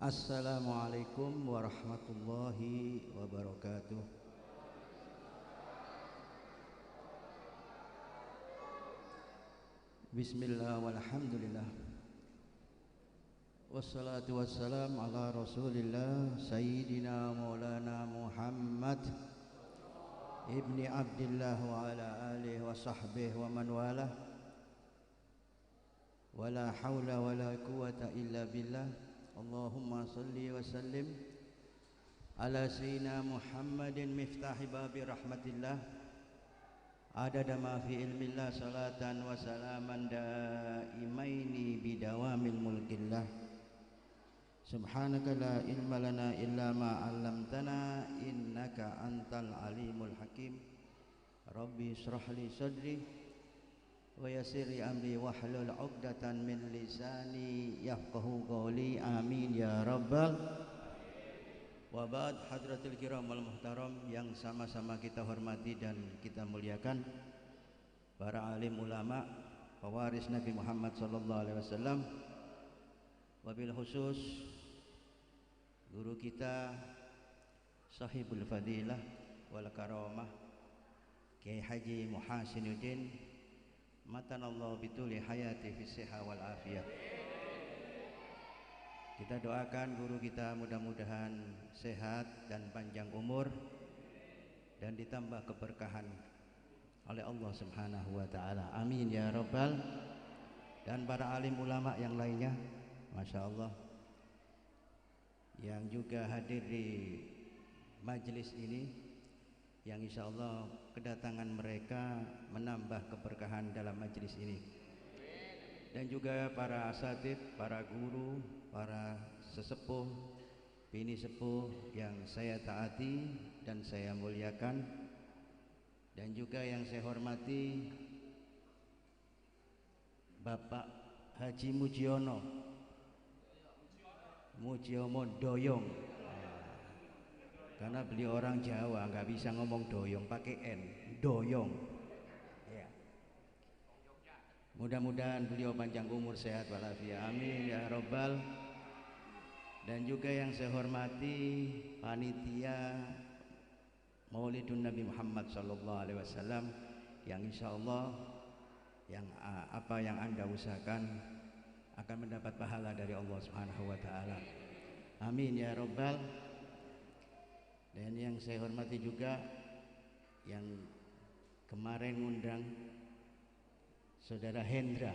Assalamualaikum warahmatullahi wabarakatuh. Bismillah walhamdulillah. Wassalatu wassalam ala rasulillah Sayyidina maulana Muhammad Ibni Abdillah wa ala alihi wa sahbihi wa man walah. Wala hawla wala quwata illa billah. Allahumma salli wa sallim ala sayyidina Muhammadin miftahi babi rahmatillah adada ma fi ilmillah salatan wa salaman daimaini bidawamil mulkillah. Subhanaka la ilma lana illa ma 'allamtana innaka antal alimul hakim. Rabbi israh li sadri wa yassir amri wahlul 'uqdatan min lisani yafqahu qawli. Amin ya rabbal. Wa ba'd, hadratul kiram wal muhtaram yang sama-sama kita hormati dan kita muliakan, para alim ulama pewaris Nabi Muhammad sallallahu alaihi wasallam, wabil khusus guru kita sahibul fadilah wal karamah Kiai Haji Muhasinuddin matanallahu bituli hayati fis siha wal afiyah. Kita doakan guru kita mudah-mudahan sehat dan panjang umur dan ditambah keberkahan oleh Allah Subhanahu wa taala. Amin ya rabbal. Dan para alim ulama yang lainnya, masya Allah, yang juga hadir di majelis ini, yang insya Allah kedatangan mereka menambah keberkahan dalam majelis ini. Dan juga para asatidz, para guru, para sesepuh, bini sepuh yang saya taati dan saya muliakan, dan juga yang saya hormati Bapak Haji Mujiono Doyong, karena beliau orang Jawa nggak bisa ngomong doyong, pakai N, doyong ya. Mudah-mudahan beliau panjang umur, sehat walafiat, amin ya rabbal. Dan juga yang saya hormati panitia Maulidun Nabi Muhammad sallallahu alaihi wasallam, yang insyaallah yang apa yang Anda usahakan akan mendapat pahala dari Allah Subhanahu wa taala. Amin ya rabbal. Dan yang saya hormati juga yang kemarin ngundang Saudara Hendra.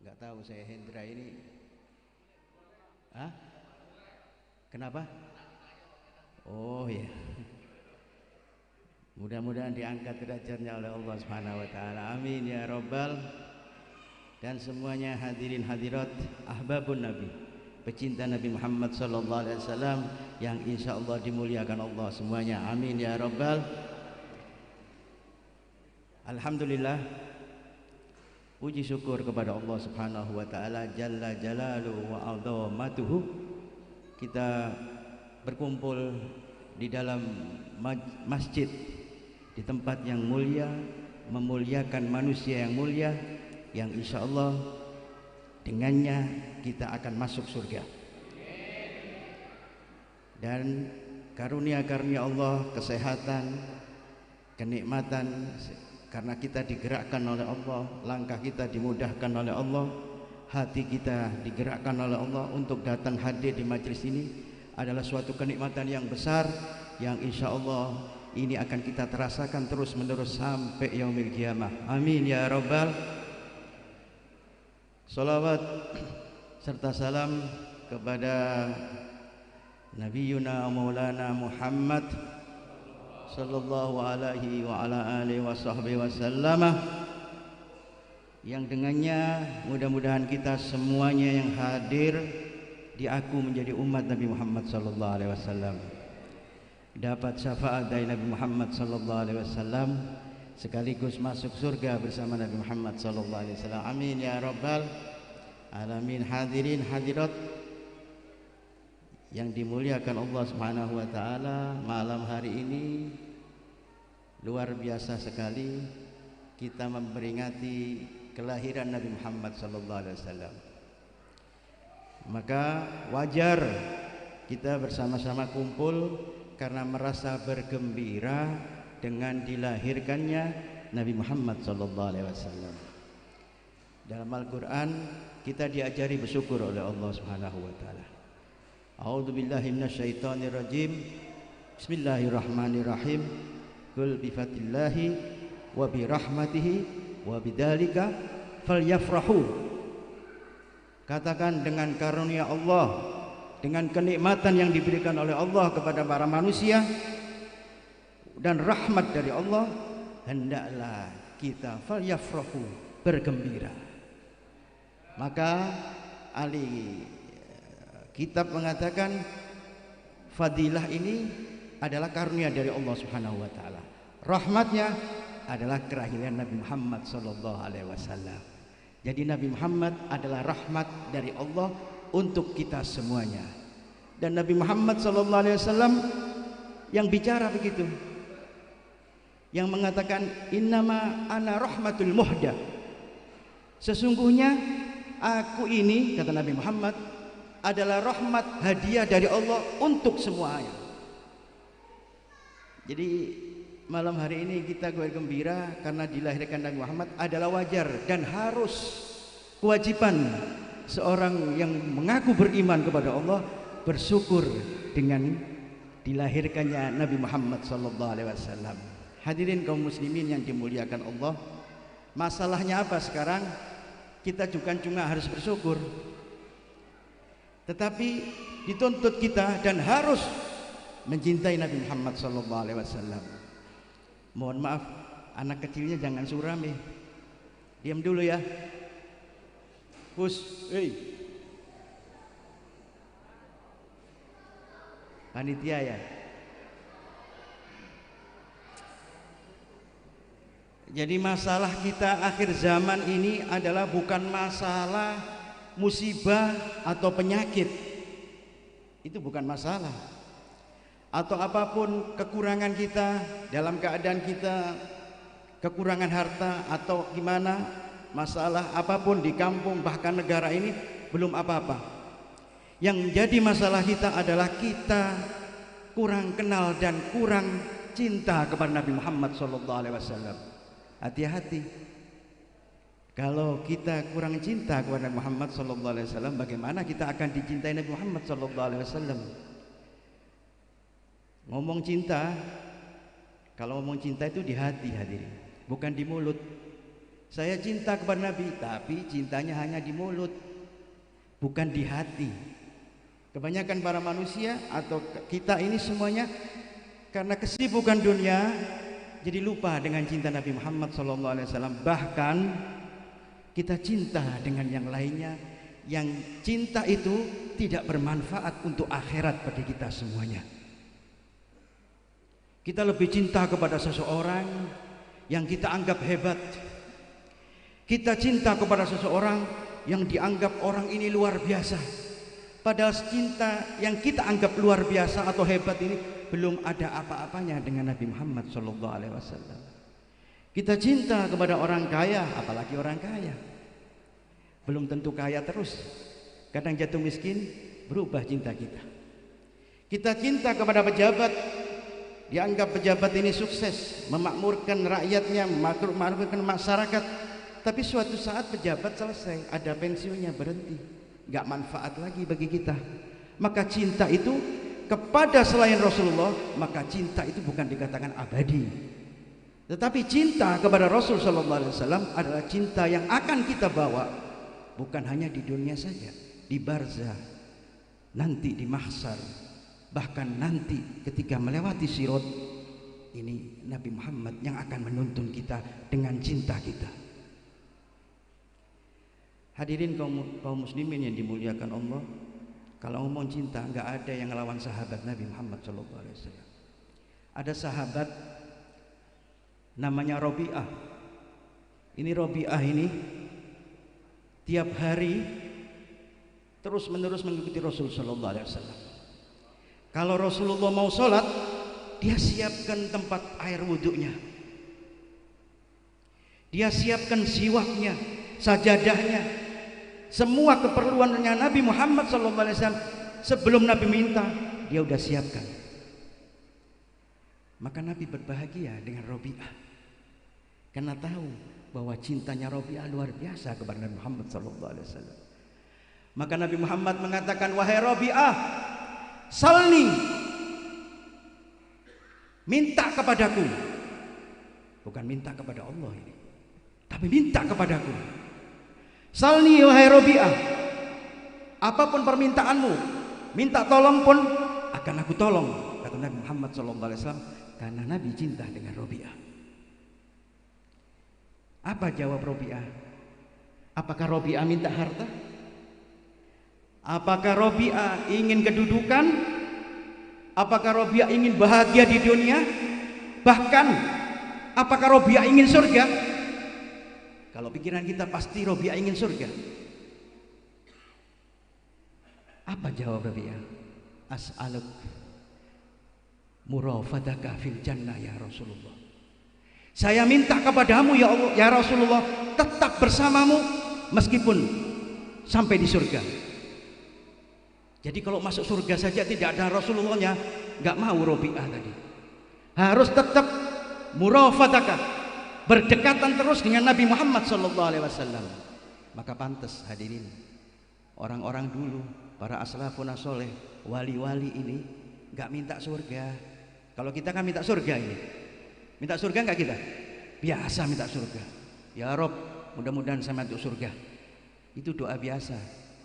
Nggak tahu saya Hendra ini. Kenapa? Oh ya. Mudah-mudahan diangkat derajatnya oleh Allah Subhanahu wa taala. Amin ya rabbal. Dan semuanya hadirin hadirat ahbabun Nabi, pecinta Nabi Muhammad sallallahu alaihi wasallam yang insyaallah dimuliakan Allah semuanya. Amin ya rabbal. Alhamdulillah, puji syukur kepada Allah Subhanahu wa taala jalla jalaluhu wa azamatuhu. Kita berkumpul di dalam masjid, di tempat yang mulia, memuliakan manusia yang mulia, yang insyaallah dengannya kita akan masuk surga. Dan karunia-karunia Allah, kesehatan, kenikmatan, karena kita digerakkan oleh Allah, langkah kita dimudahkan oleh Allah, hati kita digerakkan oleh Allah untuk datang hadir di majelis ini, adalah suatu kenikmatan yang besar yang insya Allah ini akan kita terasakan terus menerus sampai yaumil qiyamah. Amin ya rabbal. Salawat serta salam kepada Nabiyuna Maulana Muhammad sallallahu alaihi wa ala alihi wa sahbihi wasallam, yang dengannya mudah-mudahan kita semuanya yang hadir diaku menjadi umat Nabi Muhammad sallallahu alaihi wasallam, dapat syafaat dari Nabi Muhammad sallallahu alaihi wasallam, sekaligus masuk surga bersama Nabi Muhammad sallallahu alaihi wasallam. Amin ya rabbal alamin. Hadirin hadirat yang dimuliakan Allah Subhanahu wa taala, malam hari ini luar biasa sekali kita memperingati kelahiran Nabi Muhammad sallallahu alaihi wasallam. Maka wajar kita bersama-sama kumpul karena merasa bergembira dengan dilahirkannya Nabi Muhammad SAW. Dalam Al-Quran kita diajari bersyukur oleh Allah Subhanahu wa taala. A'udzu billahi minasyaitonir rajim. Bismillahirrahmanirrahim. Qul bi fadlillahi wa bi rahmatihi wa bidzalika falyafrahu. Katakan dengan karunia Allah, dengan kenikmatan yang diberikan oleh Allah kepada para manusia dan rahmat dari Allah, hendaklah kita falyafrahu, bergembira. Maka ahli kitab mengatakan fadilah ini adalah karunia dari Allah Subhanahu wa taala. Rahmatnya adalah kelahiran Nabi Muhammad sallallahu alaihi wasallam. Jadi Nabi Muhammad adalah rahmat dari Allah untuk kita semuanya. Dan Nabi Muhammad sallallahu alaihi wasallam yang bicara begitu. Yang mengatakan innama ana rahmatul muhda. Sesungguhnya aku ini, kata Nabi Muhammad, adalah rahmat hadiah dari Allah untuk semuanya. Jadi malam hari ini kita bergembira karena dilahirkan Nabi Muhammad adalah wajar dan harus kewajiban seorang yang mengaku beriman kepada Allah bersyukur dengan dilahirkannya Nabi Muhammad SAW. Hadirin kaum muslimin yang dimuliakan Allah, masalahnya apa sekarang? Kita juga cuma harus bersyukur, tetapi dituntut kita dan harus mencintai Nabi Muhammad SAW. Mohon maaf, anak kecilnya jangan suram ya. Diam dulu ya. Hus, panitia ya. Jadi masalah kita akhir zaman ini adalah bukan masalah musibah atau penyakit. Itu bukan masalah. Atau apapun kekurangan kita, dalam keadaan kita kekurangan harta atau gimana, masalah apapun di kampung bahkan negara ini belum apa-apa. Yang jadi masalah kita adalah kita kurang kenal dan kurang cinta kepada Nabi Muhammad SAW. Hati-hati. Kalau kita kurang cinta kepada Nabi Muhammad SAW, bagaimana kita akan dicintai Nabi Muhammad SAW? Ngomong cinta, kalau ngomong cinta itu di hati, hadirin, bukan di mulut. Saya cinta kepada Nabi, tapi cintanya hanya di mulut, bukan di hati. Kebanyakan para manusia atau kita ini semuanya karena kesibukan dunia jadi lupa dengan cinta Nabi Muhammad SAW. Bahkan kita cinta dengan yang lainnya, yang cinta itu tidak bermanfaat untuk akhirat bagi kita semuanya. Kita lebih cinta kepada seseorang yang kita anggap hebat. Kita cinta kepada seseorang yang dianggap orang ini luar biasa. Padahal cinta yang kita anggap luar biasa atau hebat ini belum ada apa-apanya dengan Nabi Muhammad SAW. Kita cinta kepada orang kaya, apalagi orang kaya. Belum tentu kaya terus. Kadang jatuh miskin, berubah cinta kita. Kita cinta kepada pejabat, dianggap pejabat ini sukses, memakmurkan rakyatnya, memakmurkan masyarakat. Tapi suatu saat pejabat selesai, ada pensiunnya, berhenti, nggak manfaat lagi bagi kita. Maka cinta itu kepada selain Rasulullah, maka cinta itu bukan dikatakan abadi. Tetapi cinta kepada Rasul Sallallahu Alaihi Wasallam adalah cinta yang akan kita bawa bukan hanya di dunia saja, di barzah, nanti di mahsyar. Bahkan nanti ketika melewati sirat, ini Nabi Muhammad yang akan menuntun kita dengan cinta kita. Hadirin kaum muslimin yang dimuliakan Allah, kalau ngomong cinta nggak ada yang ngelawan sahabat Nabi Muhammad SAW. Ada sahabat namanya Rabi'ah. Ini Rabi'ah ini tiap hari terus menerus mengikuti Rasul Sallallahu Alaihi Wasallam. Kalau Rasulullah mau sholat, dia siapkan tempat air wudhunya, dia siapkan siwaknya, sajadahnya, Semua keperluannya Nabi Muhammad SAW sebelum Nabi minta, dia udah siapkan. Maka Nabi berbahagia dengan Robi'ah karena tahu bahwa cintanya Robi'ah luar biasa kepada Nabi Muhammad SAW. Maka Nabi Muhammad mengatakan, wahai Robi'ah, salni, minta kepadaku. Bukan minta kepada Allah ini, tapi minta kepadaku. Salni wahai Robi'ah, apapun permintaanmu, minta tolong pun akan aku tolong, kata Nabi Muhammad SAW, karena Nabi cinta dengan Robi'ah. Apa jawab Robi'ah? Apakah Robi'ah minta harta? Apakah Robi'ah ingin kedudukan? Apakah Robi'ah ingin bahagia di dunia? Bahkan apakah Robi'ah ingin surga? Kalau pikiran kita pasti Robi'ah ingin surga. Apa jawab Robi'ah? As'aluk murafadaka fil jannah ya Rasulullah. Saya minta kepadamu ya Allah, ya Rasulullah, tetap bersamamu meskipun sampai di surga. Jadi kalau masuk surga saja tidak ada Rasulullahnya, nggak mau Robi'ah tadi. Harus tetap murafadaka, berdekatan terus dengan Nabi Muhammad SAW. Maka pantas hadirin, orang-orang dulu, para aslafun soleh, wali-wali ini nggak minta surga. Kalau kita kan minta surga ini, minta surga nggak kita? Biasa minta surga. Ya Rob, mudah-mudahan saya masuk surga. Itu doa biasa.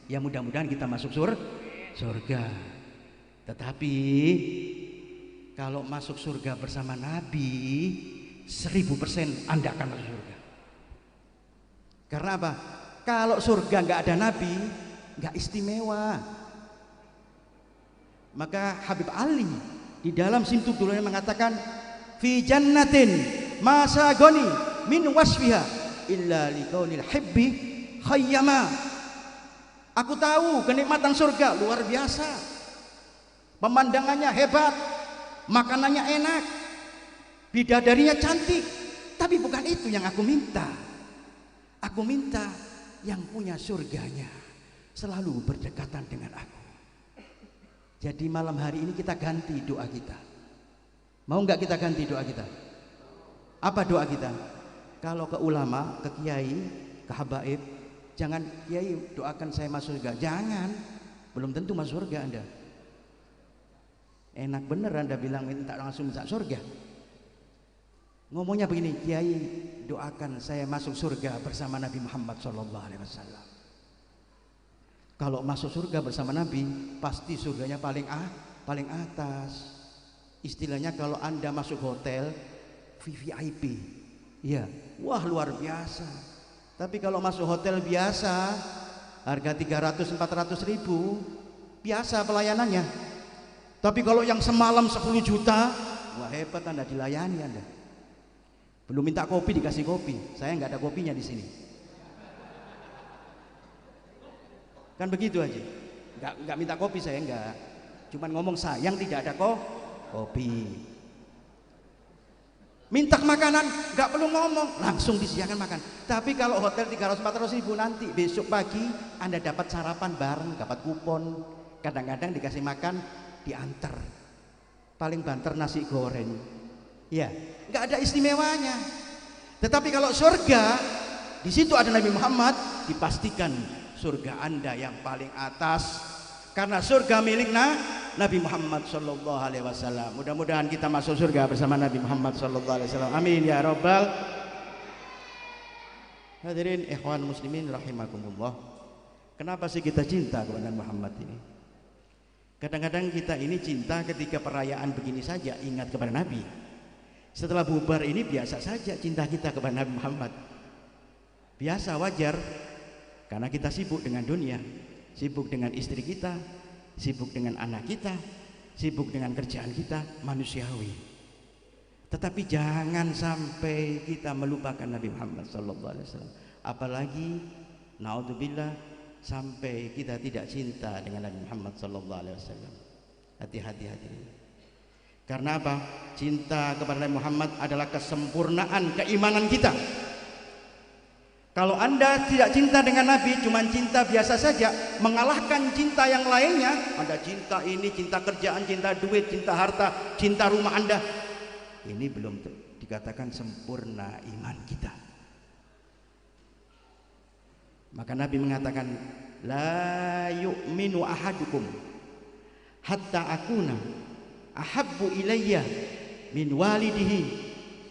Ya mudah-mudahan kita masuk surga. Tetapi kalau masuk surga bersama Nabi, 1000% Anda akan masuk surga. Karena apa? Kalau surga nggak ada Nabi, nggak istimewa. Maka Habib Ali di dalam Simtuk Dulunya mengatakan, fi jannatin masagoni min wasfiha illa liqaunil hibbi khayyama. Aku tahu kenikmatan surga luar biasa, pemandangannya hebat, makanannya enak, bidadarinya cantik. Tapi bukan itu yang aku minta. Aku minta yang punya surganya selalu berdekatan dengan aku. Jadi malam hari ini kita ganti doa kita. Mau nggak kita ganti doa kita? Apa doa kita? Kalau ke ulama, ke kiai, ke habaib, jangan kiai doakan saya masuk surga. Jangan, belum tentu masuk surga Anda. Enak bener Anda bilang minta langsung masuk surga. Ngomongnya begini, kiai doakan saya masuk surga bersama Nabi Muhammad SAW. Kalau masuk surga bersama Nabi, pasti surganya paling atas. Istilahnya kalau Anda masuk hotel VVIP, ya, wah luar biasa. Tapi kalau masuk hotel biasa, harga 300-400 ribu, biasa pelayanannya. Tapi kalau yang semalam 10 juta, wah hebat Anda, dilayani Anda. Belum minta kopi dikasih kopi, saya nggak ada kopinya di sini. Kan begitu aja, nggak minta kopi saya nggak, cuman ngomong sayang tidak ada kopi. Minta makanan nggak perlu ngomong, langsung disediakan makan. Tapi kalau hotel 300-400 ribu, nanti besok pagi Anda dapat sarapan bareng, dapat kupon, kadang-kadang dikasih makan diantar, paling banter nasi goreng, ya nggak ada istimewanya. Tetapi kalau surga, di situ ada Nabi Muhammad, dipastikan surga Anda yang paling atas, karena surga milik Nabi Muhammad SAW. Mudah-mudahan kita masuk surga bersama Nabi Muhammad SAW. Amin ya Rabbal. Hadirin ikhwan muslimin rahimakumullah. Kenapa sih kita cinta kepada Nabi Muhammad ini? Kadang-kadang kita ini cinta ketika perayaan begini saja ingat kepada Nabi. Setelah bubar ini biasa saja cinta kita kepada Nabi Muhammad. Biasa, wajar. Karena kita sibuk dengan dunia, sibuk dengan istri kita, sibuk dengan anak kita, sibuk dengan kerjaan kita, manusiawi. Tetapi jangan sampai kita melupakan Nabi Muhammad SAW. Apalagi, naudzubillah, sampai kita tidak cinta dengan Nabi Muhammad SAW. Hati-hati hadirin. Karena apa? Cinta kepada Nabi Muhammad adalah kesempurnaan keimanan kita. Kalau Anda tidak cinta dengan Nabi, cuma cinta biasa saja, mengalahkan cinta yang lainnya, Anda cinta ini, cinta kerjaan, cinta duit, cinta harta, cinta rumah Anda, ini belum dikatakan sempurna iman kita. Maka Nabi mengatakan, la yu'minu ahadukum hatta akuna ahabbu ilayya min walidihi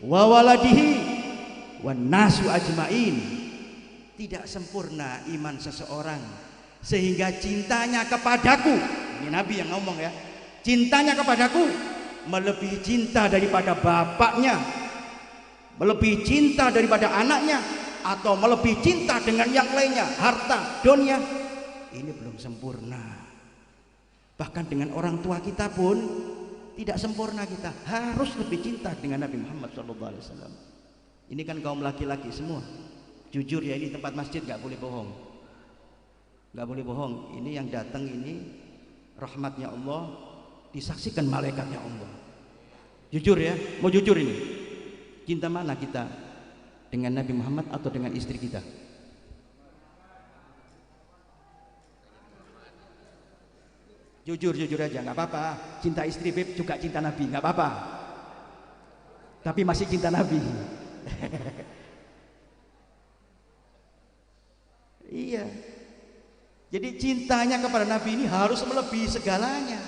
wa waladihi wan nasu ajmain. Tidak sempurna iman seseorang sehingga cintanya kepadaku, ini Nabi yang ngomong ya, cintanya kepadaku melebihi cinta daripada bapaknya, melebihi cinta daripada anaknya, atau melebihi cinta dengan yang lainnya, harta, dunia. Ini belum sempurna. Bahkan dengan orang tua kita pun tidak sempurna, kita harus lebih cinta dengan Nabi Muhammad SAW. Ini kan kaum laki-laki semua. Jujur ya, ini tempat masjid, nggak boleh bohong, nggak boleh bohong. Ini yang datang ini rahmatnya Allah, disaksikan malaikatnya Allah. Jujur ya, mau jujur ini. Cinta mana kita, dengan Nabi Muhammad atau dengan istri kita? Jujur aja, nggak apa-apa. Cinta istri beb juga cinta Nabi, nggak apa-apa. Tapi masih cinta Nabi. Iya. Jadi cintanya kepada Nabi ini harus melebihi segalanya.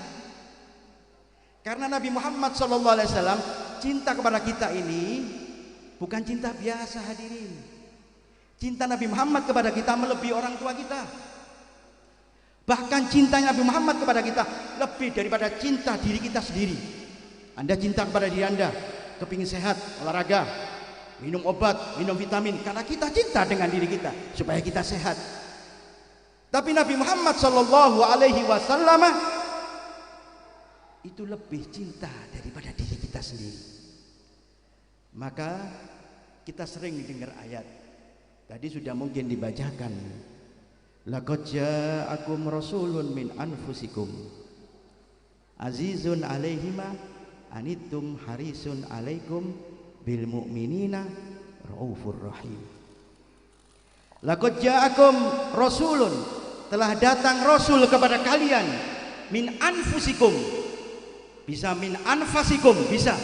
Karena Nabi Muhammad SAW cinta kepada kita ini bukan cinta biasa, hadirin. Cinta Nabi Muhammad kepada kita melebihi orang tua kita. Bahkan cintanya Nabi Muhammad kepada kita lebih daripada cinta diri kita sendiri. Anda cinta kepada diri Anda, kepingin sehat, olahraga, minum obat, minum vitamin, karena kita cinta dengan diri kita supaya kita sehat. Tapi Nabi Muhammad SAW itu lebih cinta daripada diri kita sendiri. Maka kita sering dengar ayat, tadi sudah mungkin dibacakan, laqad ja'akum rasulun min anfusikum azizun alaihima anittum harisun alaikum bil mu'minina raufur rahim. Laqad ja'akum rasulun, telah datang rasul kepada kalian, min anfusikum, bisa min anfasikum, bisa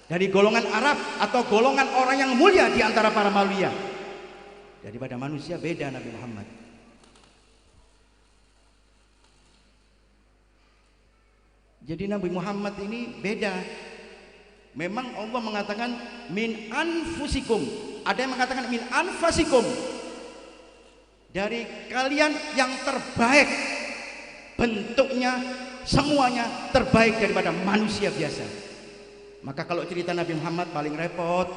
dari golongan Arab atau golongan orang yang mulia di antara para manusia. Daripada manusia beda Nabi Muhammad. Jadi Nabi Muhammad ini beda. Memang Allah mengatakan min anfusikum, ada yang mengatakan min anfasikum, dari kalian yang terbaik, bentuknya semuanya terbaik daripada manusia biasa. Maka kalau cerita Nabi Muhammad paling repot.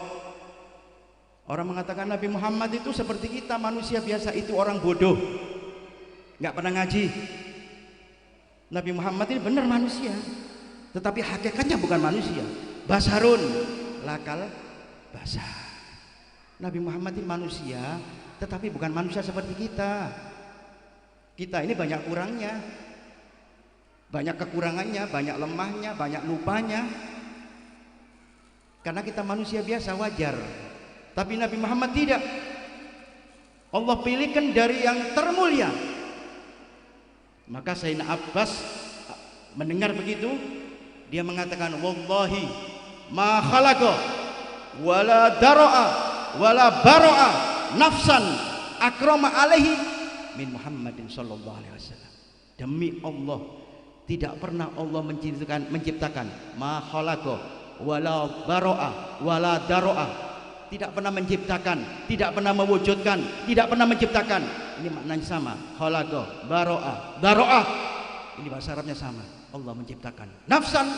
Orang mengatakan Nabi Muhammad itu seperti kita manusia biasa, itu orang bodoh, nggak pernah ngaji. Nabi Muhammad ini benar manusia, tetapi hakikatnya bukan manusia. Basarun lakal basar. Nabi Muhammad ini manusia, tetapi bukan manusia seperti kita. Kita ini banyak kurangnya, banyak kekurangannya, banyak lemahnya, banyak lupanya. Karena kita manusia biasa, wajar. Tapi Nabi Muhammad tidak. Allah pilihkan dari yang termulia. Maka Sayyidina Abbas mendengar begitu, dia mengatakan, wallahi ma khalaqa wala dara'a wala bara'a nafsan akrama alaihi min Muhammadin sallallahu alaihi wasallam. Demi Allah, tidak pernah Allah menciptakan ma khalaqa wala bara'a wala dara'a, tidak pernah menciptakan, tidak pernah mewujudkan, tidak pernah menciptakan. Ini maknanya sama. Khalaqa, baro'ah, daro'ah. Ini bahasa Arabnya sama. Allah menciptakan nafsan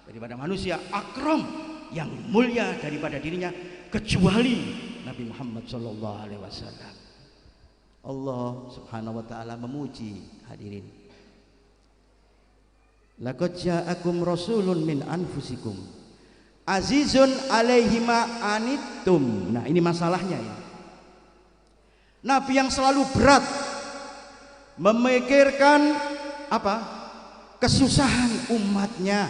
daripada manusia, akram, yang mulia daripada dirinya, kecuali Nabi Muhammad SAW. Allah Subhanahu wa taala memuji, hadirin. Laqad ja'akum rasulun min anfusikum azizun alaihima anittum. Nah, ini masalahnya ini. Nabi yang selalu berat memikirkan apa? Kesusahan umatnya.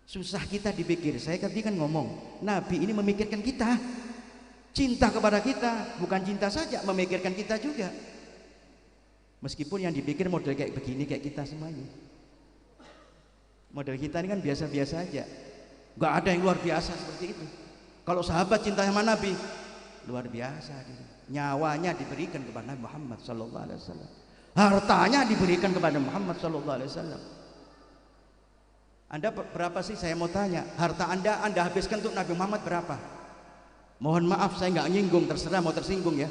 Susah kita dipikir. Saya tadi kan ngomong, Nabi ini memikirkan kita. Cinta kepada kita bukan cinta saja, memikirkan kita juga. Meskipun yang dipikir model kayak begini kayak kita semuanya. Model kita ini kan biasa-biasa aja. Gak ada yang luar biasa seperti itu. Kalau sahabat cinta sama Nabi luar biasa, nyawanya diberikan kepada Nabi Muhammad sallallahu alaihi wasallam. Hartanya diberikan kepada Muhammad sallallahu alaihi wasallam. Anda berapa sih, saya mau tanya, harta Anda habiskan untuk Nabi Muhammad berapa? Mohon maaf saya nggak nyinggung, terserah mau tersinggung ya.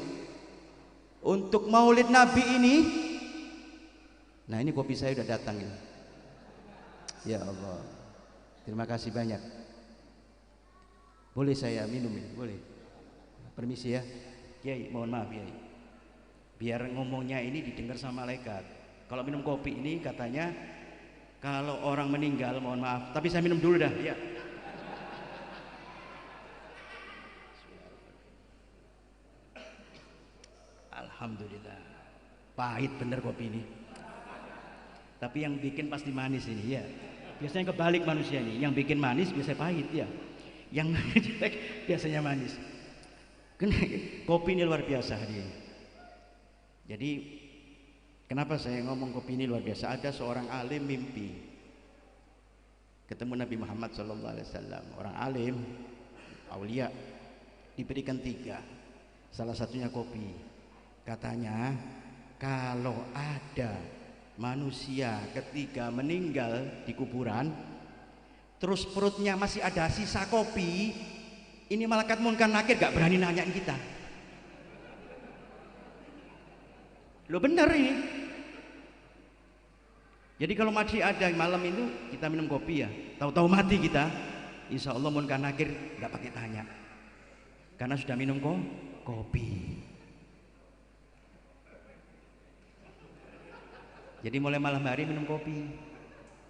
Untuk Maulid Nabi ini, nah ini kopi saya udah datang ya. Ya Allah, terima kasih banyak. Boleh saya minum ya? Boleh. Permisi ya, Kiai. Mohon maaf Kiai. Biar ngomongnya ini didengar sama malaikat. Kalau minum kopi ini katanya kalau orang meninggal, mohon maaf. Tapi saya minum dulu dah. Ya. Alhamdulillah. Pahit bener kopi ini. Tapi yang bikin pasti manis ini ya. Biasanya kebalik manusia ini. Yang bikin manis biasanya pahit ya. Yang jelek biasanya manis. Kopi ini luar biasa dia. Jadi kenapa saya ngomong kopi ini luar biasa? Ada seorang alim mimpi ketemu Nabi Muhammad SAW. Orang alim, aulia, diberikan 3. Salah satunya kopi. Katanya kalau ada manusia ketika meninggal di kuburan, terus perutnya masih ada sisa kopi, ini malaikat munkar nakir gak berani nanyain kita. Lo bener ini. Jadi kalau masih ada malam itu kita minum kopi ya, tahu-tahu mati kita, insya Allah munkar nakir gak pakai tanya, karena sudah minum kopi. Jadi mulai malam hari minum kopi,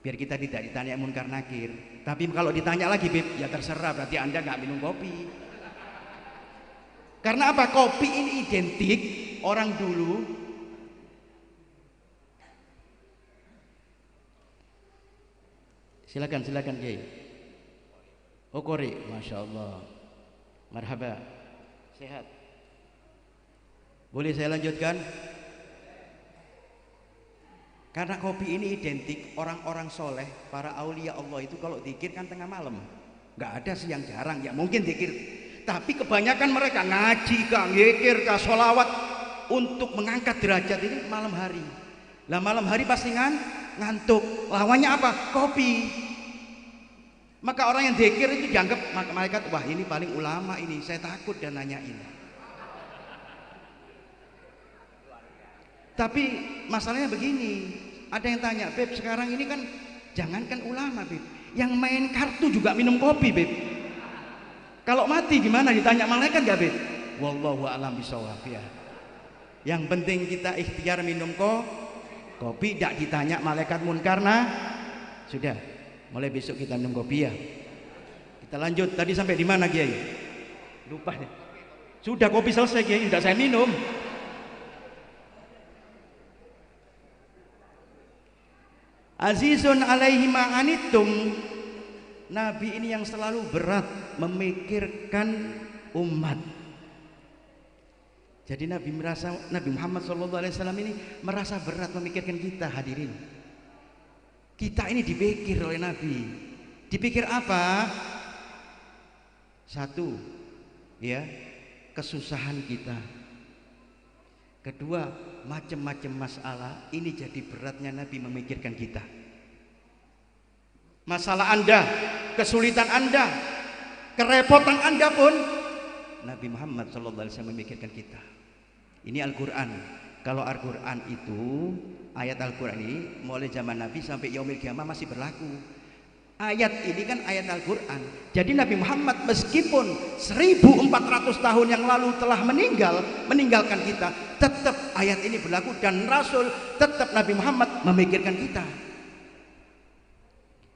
biar kita tidak ditanya munkar nakir. Tapi kalau ditanya lagi, Beb, ya terserah, berarti Anda nggak minum kopi. Karena apa? Kopi ini identik orang dulu. Silakan Kiai. Oh Kori, masya Allah, marhaba, sehat. Boleh saya lanjutkan? Karena kopi ini identik orang-orang soleh, para aulia Allah itu kalau zikir kan tengah malam. Nggak ada sih yang jarang, ya mungkin zikir. Tapi kebanyakan mereka ngaji kah, zikir kah, sholawat untuk mengangkat derajat ini malam hari. Lah malam hari pasti ngantuk. Lawannya apa? Kopi. Maka orang yang zikir itu dianggap malaikat, wah ini paling ulama ini, saya takut dan nanyain. Tapi masalahnya begini, ada yang tanya, Beb, sekarang ini kan jangankan ulama, Beb, yang main kartu juga minum kopi, Beb. Kalau mati gimana, ditanya malaikat gak, Beb? Wallahu a'lam bishawab ya. Yang penting kita ikhtiar minum kopi, tidak ditanya malaikat munkar. Sudah, mulai besok kita minum kopi ya. Kita lanjut, tadi sampai di mana Kiai? Lupa ya. Sudah kopi selesai Kiai, sudah saya minum. Azizun alaihi ma'anittum. Nabi ini yang selalu berat memikirkan umat. Jadi Nabi Muhammad SAW ini merasa berat memikirkan kita, hadirin. Kita ini dipikir oleh Nabi. Dipikir apa? Satu, ya, kesusahan kita. Kedua, macam-macam masalah. Ini jadi beratnya Nabi memikirkan kita. Masalah Anda, kesulitan Anda, kerepotan Anda pun Nabi Muhammad SAW memikirkan kita. Ini Al-Quran. Kalau Al-Quran itu, ayat Al-Quran ini mulai zaman Nabi sampai yaumil qiyamah masih berlaku. Ayat ini kan ayat Al-Quran. Jadi Nabi Muhammad meskipun 1400 tahun yang lalu telah meninggalkan kita, tetap ayat ini berlaku dan Rasul tetap Nabi Muhammad memikirkan kita.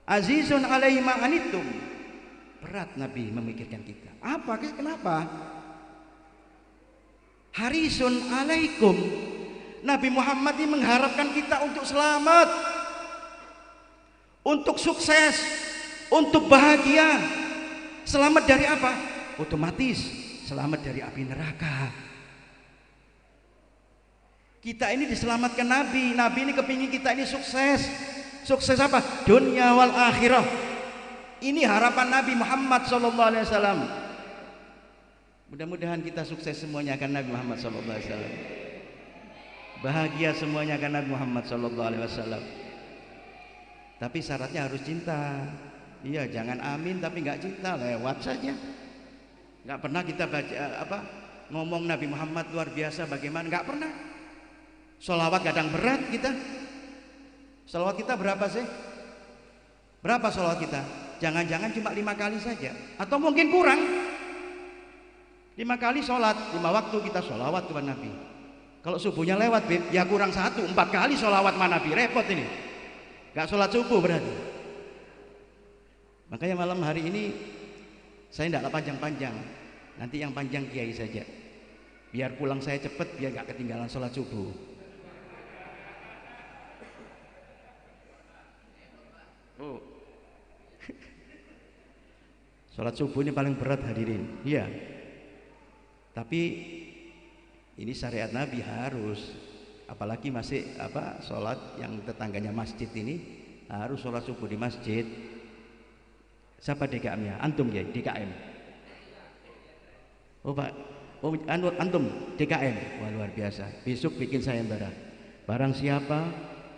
Azizun alaihi ma'anittum. Berat Nabi memikirkan kita. Apa? Kenapa? Harisun alaikum. Nabi Muhammad ini mengharapkan kita untuk selamat, untuk sukses, untuk bahagia. Selamat dari apa? Otomatis selamat dari api neraka. Kita ini diselamatkan Nabi. Nabi ini kepingin kita ini sukses. Sukses apa? Dunia wal akhirah. Ini harapan Nabi Muhammad SAW. Mudah-mudahan kita sukses semuanya akan Nabi Muhammad SAW. Bahagia semuanya akan Nabi Muhammad SAW. Tapi syaratnya harus cinta. Iya, jangan amin tapi nggak cinta, lewat saja. Nggak pernah kita baca ngomong Nabi Muhammad luar biasa bagaimana, nggak pernah. Sholawat kadang berat kita. Sholawat kita berapa sih? Berapa sholawat kita? Jangan-jangan cuma 5 kali saja, atau mungkin kurang. 5 kali sholat, 5 waktu kita sholawat kepada Nabi. Kalau subuhnya lewat, ya kurang 1, 4 kali sholawat sama Nabi, repot ini. Gak sholat subuh berarti. Makanya malam hari ini saya tidak panjang-panjang, nanti yang panjang kiai saja, biar pulang saya cepat, biar gak ketinggalan sholat subuh. Oh. Sholat subuh ini paling berat hadirin, iya. Tapi ini syariat Nabi harus, apalagi masih sholat yang tetangganya masjid ini harus sholat subuh di masjid. Siapa DKM-nya? Antum ya, DKM. Oh Pak, antum DKM. Wah luar biasa. Besok bikin sayembara. Barang siapa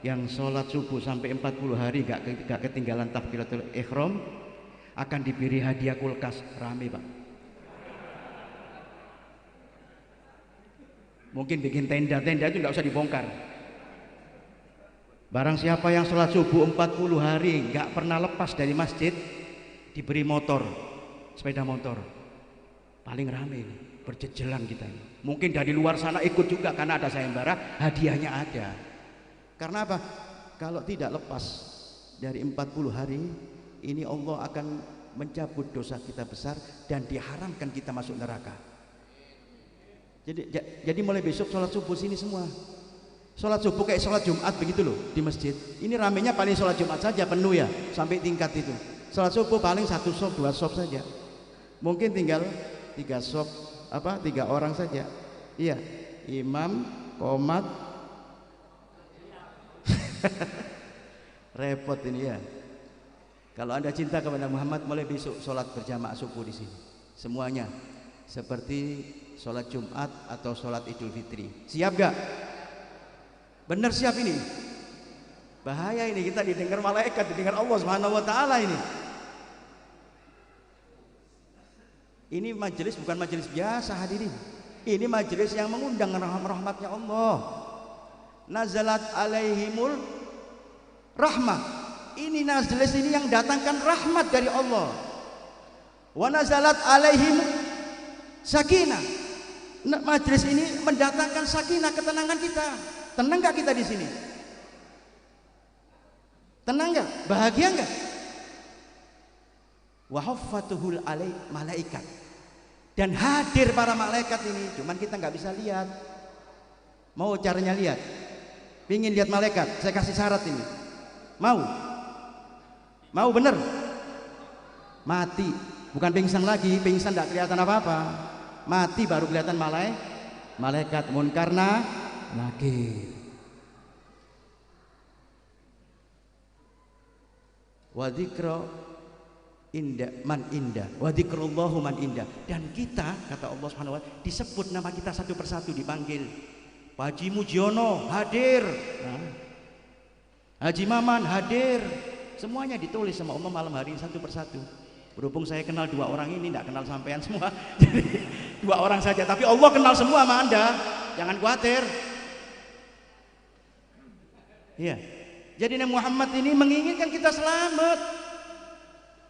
yang sholat subuh sampai 40 hari gak ketinggalan takbiratul ihram akan diberi hadiah kulkas. Rame Pak. Mungkin bikin tenda-tenda itu gak usah dibongkar. Barang siapa yang sholat subuh 40 hari gak pernah lepas dari masjid, diberi motor, sepeda motor. Paling rame ini, berjejelan kita ini. Mungkin dari luar sana ikut juga karena ada sayembara, hadiahnya ada. Karena apa? Kalau tidak lepas dari 40 hari, ini Allah akan mencabut dosa kita besar dan diharamkan kita masuk neraka. Jadi mulai besok sholat subuh sini semua. Sholat subuh kayak sholat Jumat begitu loh di masjid. Ini ramenya paling sholat Jumat saja penuh ya, sampai tingkat itu. Sholat subuh paling 1 shop 2 shop saja. Mungkin tinggal 3 shop 3 orang saja. Iya, imam, qomat. Repot ini ya. Kalau Anda cinta kepada Muhammad, mulai besok sholat berjamaah subuh di sini. Semuanya seperti sholat Jumat atau sholat Idul Fitri. Siap gak? Benar siap ini? Bahaya ini, kita didengar malaikat, didengar Allah Subhanahu wa taala ini. Ini majelis bukan majelis biasa hadirin. Ini majelis yang mengundang rahmatnya Allah. Nazalat alaihimul rahmah. Ini majelis ini yang datangkan rahmat dari Allah. Wa nazalat alaihim sakinah. Majelis ini mendatangkan sakinah, ketenangan kita. Tenang gak kita di sini? Tenang gak? Bahagia gak? Wa haffatuhul alai malaikat. Dan hadir para malaikat ini, cuman kita nggak bisa lihat. Mau caranya lihat? Pingin lihat malaikat? Saya kasih syarat ini. Mau? Mau bener? Mati, bukan pingsan lagi. Pingsan nggak kelihatan apa-apa. Mati baru kelihatan malaikat. Munkarna nakir. Wa dzikra indah man indah wa dzikrullahu man indah. Dan kita, kata Allah Subhanahu wa taala, disebut nama kita satu persatu, dipanggil. Pak Haji Mujiono hadir, Haji Maman hadir, semuanya ditulis sama Allah malam hari ini satu persatu. Berhubung saya kenal 2 orang ini, tidak kenal sampean semua, jadi 2 orang saja, tapi Allah kenal semua sama Anda, jangan khawatir. Iya, jadi Nabi Muhammad ini menginginkan kita selamat.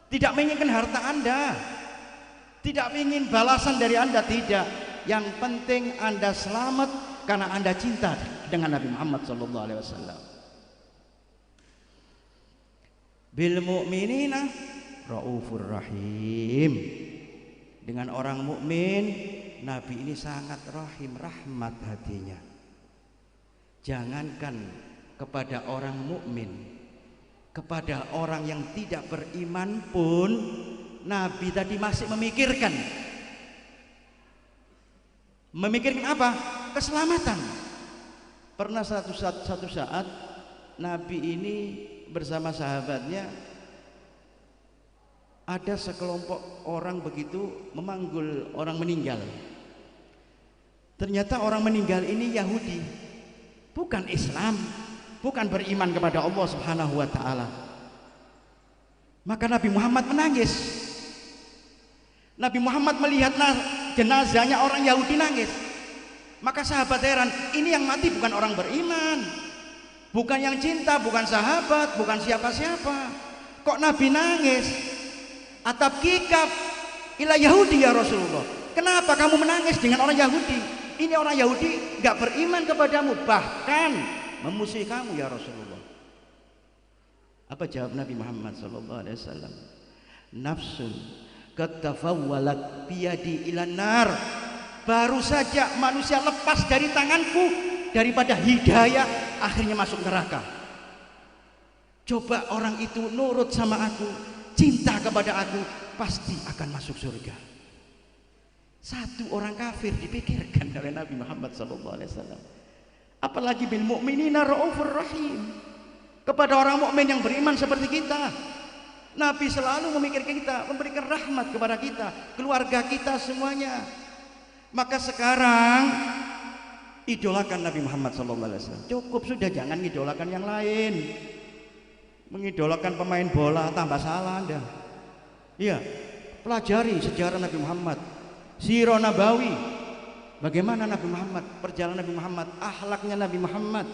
Tidak menginginkan harta Anda, tidak ingin balasan dari Anda, tidak. Yang penting Anda selamat karena Anda cinta dengan Nabi Muhammad SAW. Bil mu'minina raufur rahim. Dengan orang mukmin, Nabi ini sangat rahim, rahmat hatinya. Jangankan kepada orang mukmin, kepada orang yang tidak beriman pun Nabi tadi masih memikirkan. Memikirkan apa? Keselamatan. Pernah satu saat Nabi ini bersama sahabatnya, ada sekelompok orang begitu memanggul orang meninggal. Ternyata orang meninggal ini Yahudi, bukan Islam, bukan beriman kepada Allah Subhanahu wa taala. Maka Nabi Muhammad menangis. Nabi Muhammad melihat jenazahnya orang Yahudi nangis. Maka sahabat heran, ini yang mati bukan orang beriman, bukan yang cinta, bukan sahabat, bukan siapa-siapa. Kok Nabi nangis? Atap kikab ila Yahudi ya Rasulullah. Kenapa kamu menangis dengan orang Yahudi? Ini orang Yahudi gak beriman kepadamu, bahkan memusuhi kamu ya Rasulullah. Apa jawab Nabi Muhammad sallallahu alaihi wasallam? Nafsun katafawwalat biyadi ilan nar. Baru saja manusia lepas dari tanganku daripada hidayah, akhirnya masuk neraka. Coba orang itu nurut sama aku, cinta kepada aku, pasti akan masuk surga. Satu orang kafir dipikirkan oleh Nabi Muhammad SAW. Apalagi bil mu'minina raufur rahim. Kepada orang mukmin yang beriman seperti kita, Nabi selalu memikirkan kita, memberikan rahmat kepada kita, keluarga kita semuanya. Maka sekarang idolakan Nabi Muhammad SAW. Cukup sudah, jangan idolakan yang lain. Mengidolakan pemain bola tambah salah Anda. Iya, pelajari sejarah Nabi Muhammad, Sirah Nabawi. Bagaimana Nabi Muhammad, perjalanan Nabi Muhammad, akhlaknya Nabi Muhammad.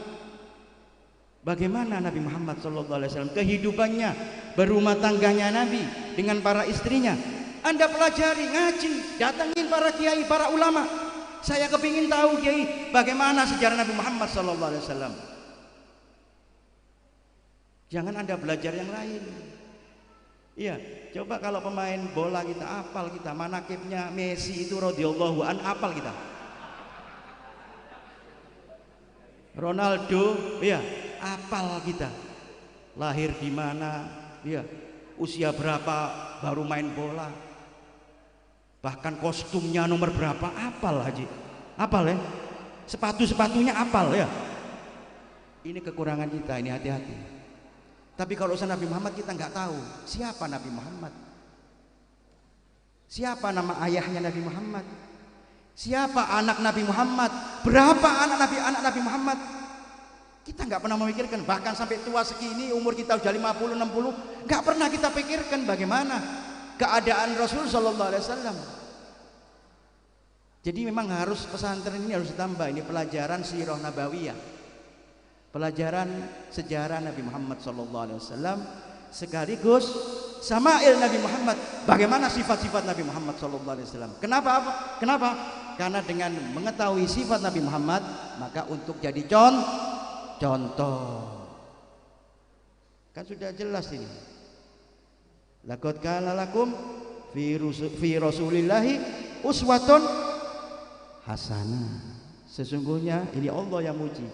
Bagaimana Nabi Muhammad SAW, kehidupannya, berumah tangganya Nabi dengan para istrinya. Anda pelajari, ngaji, datangin para kiai, para ulama. Saya kepingin tahu kiai, bagaimana sejarah Nabi Muhammad SAW. Jangan Anda belajar yang lain. Iya, coba kalau pemain bola kita apal, kita manakibnya Messi itu radhiyallahu an, apal kita. Ronaldo, ya, apal kita. Lahir di mana, ya, usia berapa baru main bola. Bahkan kostumnya nomor berapa apal Haji. Apal ya. Sepatu-sepatunya apal ya. Ini kekurangan kita, ini hati-hati. Tapi kalau urusan Nabi Muhammad kita nggak tahu siapa Nabi Muhammad, siapa nama ayahnya Nabi Muhammad, siapa anak Nabi Muhammad, berapa anak Nabi Muhammad. Kita nggak pernah memikirkan, bahkan sampai tua segini umur kita sudah 50, 60, nggak pernah kita pikirkan bagaimana keadaan Rasul Sallallahu Alaihi Wasallam. Jadi memang harus pesantren ini harus ditambah ini pelajaran Sirah Nabawiyah, pelajaran sejarah Nabi Muhammad Sallallahu Alaihi Wasallam, sekaligus Sama'il Nabi Muhammad, bagaimana sifat-sifat Nabi Muhammad Sallallahu Alaihi Wasallam. Kenapa? Karena dengan mengetahui sifat Nabi Muhammad, maka untuk jadi contoh. Kan sudah jelas ini. Laqad kana lakum fi Rasulillahi uswatun hasanah. Sesungguhnya ini Allah yang muji.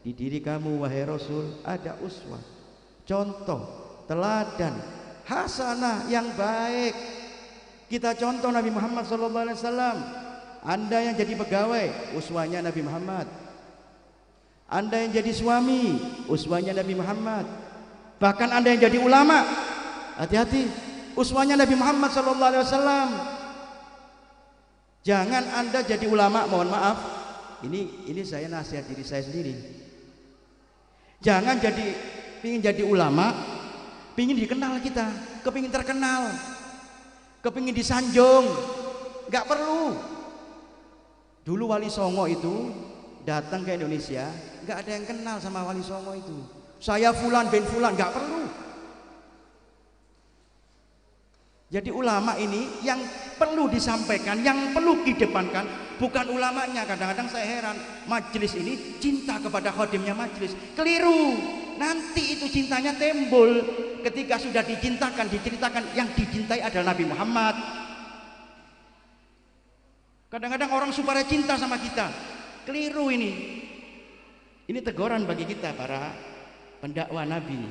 Di diri kamu wahai Rasul ada uswah, contoh, teladan, hasanah yang baik. Kita contoh Nabi Muhammad SAW. Anda yang jadi pegawai, uswahnya Nabi Muhammad. Anda yang jadi suami, uswahnya Nabi Muhammad. Bahkan Anda yang jadi ulama, hati-hati, uswahnya Nabi Muhammad SAW. Jangan Anda jadi ulama, mohon maaf, ini saya nasihat diri saya sendiri. Jangan pingin jadi ulama, pingin dikenal kita, kepingin terkenal, kepingin disanjung, nggak perlu. Dulu Wali Songo itu datang ke Indonesia, nggak ada yang kenal sama Wali Songo itu. Saya Fulan bin Fulan, nggak perlu. Jadi ulama ini yang perlu disampaikan, yang perlu didepankan, bukan ulamanya. Kadang-kadang saya heran, majelis ini cinta kepada khadimnya majelis. Keliru. Nanti itu cintanya timbul ketika sudah diceritakan yang dicintai adalah Nabi Muhammad. Kadang-kadang orang supaya cinta sama kita. Keliru ini. Ini teguran bagi kita para pendakwah Nabi.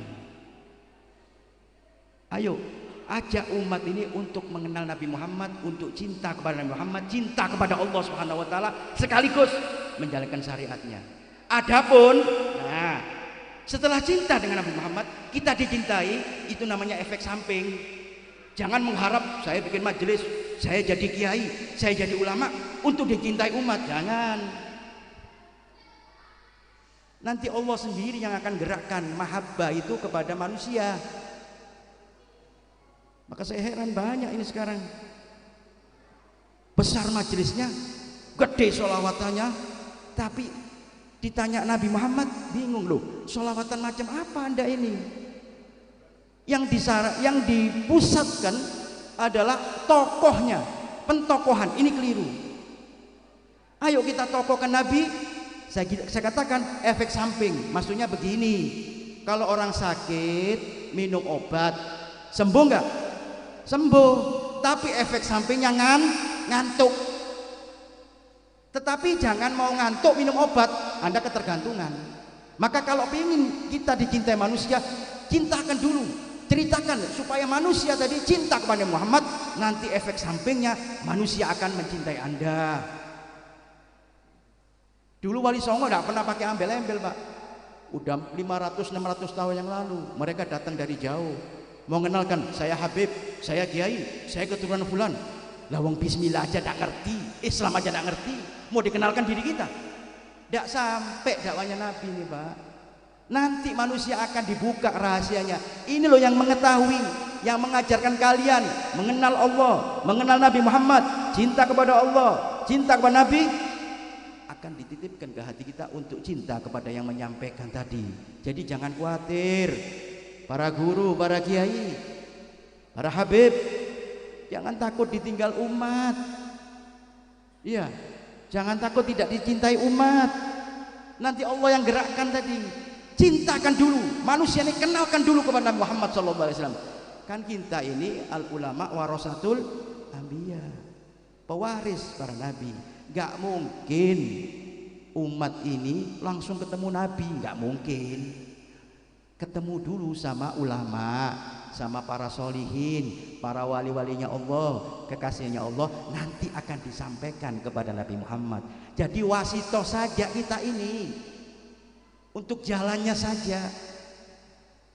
Ayo, Ajak umat ini untuk mengenal Nabi Muhammad, untuk cinta kepada Nabi Muhammad, cinta kepada Allah Subhanahu wa taala, sekaligus menjalankan syariatnya. Adapun setelah cinta dengan Nabi Muhammad, kita dicintai, itu namanya efek samping. Jangan mengharap saya bikin majelis, saya jadi kiai, saya jadi ulama untuk dicintai umat. Jangan. Nanti Allah sendiri yang akan gerakkan mahabbah itu kepada manusia. Maka saya heran banyak ini sekarang. Besar majelisnya, gede sholawatanya, tapi ditanya Nabi Muhammad bingung loh. Sholawatan macam apa Anda ini? Yang dipusatkan adalah tokohnya, pentokohan. Ini keliru. Ayo kita tokohkan Nabi. Saya katakan efek samping. Maksudnya begini, kalau orang sakit minum obat, sembuh nggak? Sembuh, tapi efek sampingnya ngantuk. Tetapi jangan mau ngantuk minum obat, Anda ketergantungan. Maka kalau ingin kita dicintai manusia, cintakan dulu, ceritakan supaya manusia tadi cinta kepada Muhammad. Nanti efek sampingnya manusia akan mencintai Anda. Dulu Wali Songo tidak pernah pakai embel-embel, Pak. Udah 500-600 tahun yang lalu mereka datang dari jauh mau mengenalkan, saya Habib, saya Kiai, saya keturunan fulan. Lawang bismillah aja tidak ngerti, Islam aja tidak ngerti, mau dikenalkan diri kita. Tidak sampai dakwanya Nabi nih, Pak. Nanti manusia akan dibuka rahasianya. Ini loh yang mengetahui, yang mengajarkan kalian mengenal Allah, mengenal Nabi Muhammad, cinta kepada Allah, cinta kepada Nabi, akan dititipkan ke hati kita untuk cinta kepada yang menyampaikan tadi. Jadi jangan khawatir, para guru, para kiai, para habib, jangan takut ditinggal umat. Iya, jangan takut tidak dicintai umat. Nanti Allah yang gerakkan tadi. Cintakan dulu, manusia ini kenalkan dulu kepada Nabi Muhammad SAW. Kan kita ini al ulama warasatul anbiya, pewaris para nabi. Gak mungkin umat ini langsung ketemu Nabi, gak mungkin. Ketemu dulu sama ulama, sama para solihin, para wali-walinya Allah, kekasihnya Allah, nanti akan disampaikan kepada Nabi Muhammad. Jadi wasitoh saja kita ini, untuk jalannya saja,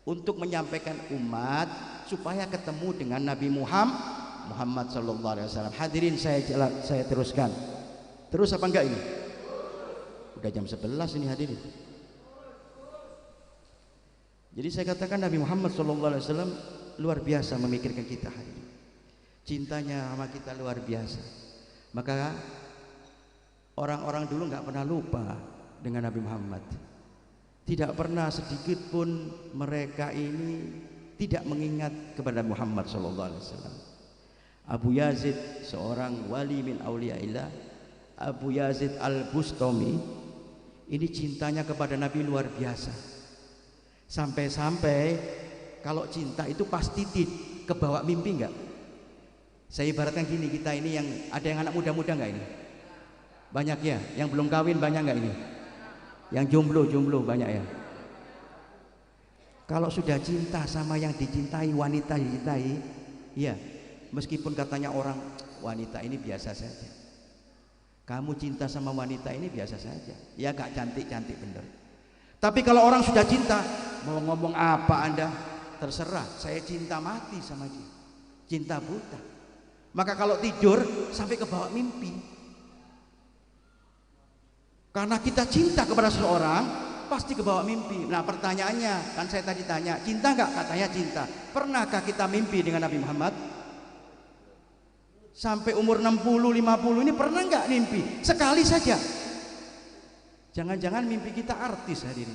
untuk menyampaikan umat supaya ketemu dengan Nabi Muhammad sallallahu alaihi wasallam. Hadirin, saya teruskan. Terus apa enggak ini? Udah jam 11 ini hadirin. Jadi saya katakan Nabi Muhammad SAW luar biasa memikirkan kita hari ini. Cintanya sama kita luar biasa. Maka orang-orang dulu nggak pernah lupa dengan Nabi Muhammad. Tidak pernah sedikit pun mereka ini tidak mengingat kepada Muhammad SAW. Abu Yazid, seorang wali min auliyaillah, Abu Yazid al-Bustami, ini cintanya kepada Nabi luar biasa. Sampai-sampai kalau cinta itu pasti kebawa mimpi enggak? Saya ibaratkan gini, kita ini yang ada yang anak muda-muda enggak ini? Banyak ya, yang belum kawin banyak enggak ini? Yang jomblo banyak ya? Kalau sudah cinta sama yang dicintai, wanita dicintai, ya meskipun katanya orang wanita ini biasa saja, kamu cinta sama wanita ini biasa saja, ya gak cantik-cantik bener. Tapi kalau orang sudah cinta, mau ngomong apa Anda, terserah, saya cinta mati sama dia, cinta buta. Maka kalau tidur sampai ke bawah mimpi, karena kita cinta kepada seseorang pasti ke bawah mimpi. Nah pertanyaannya, kan saya tadi tanya, cinta nggak? Katanya cinta. Pernahkah kita mimpi dengan Nabi Muhammad? Sampai umur 60-50 ini pernah nggak mimpi? Sekali saja. Jangan-jangan mimpi kita artis hadirin.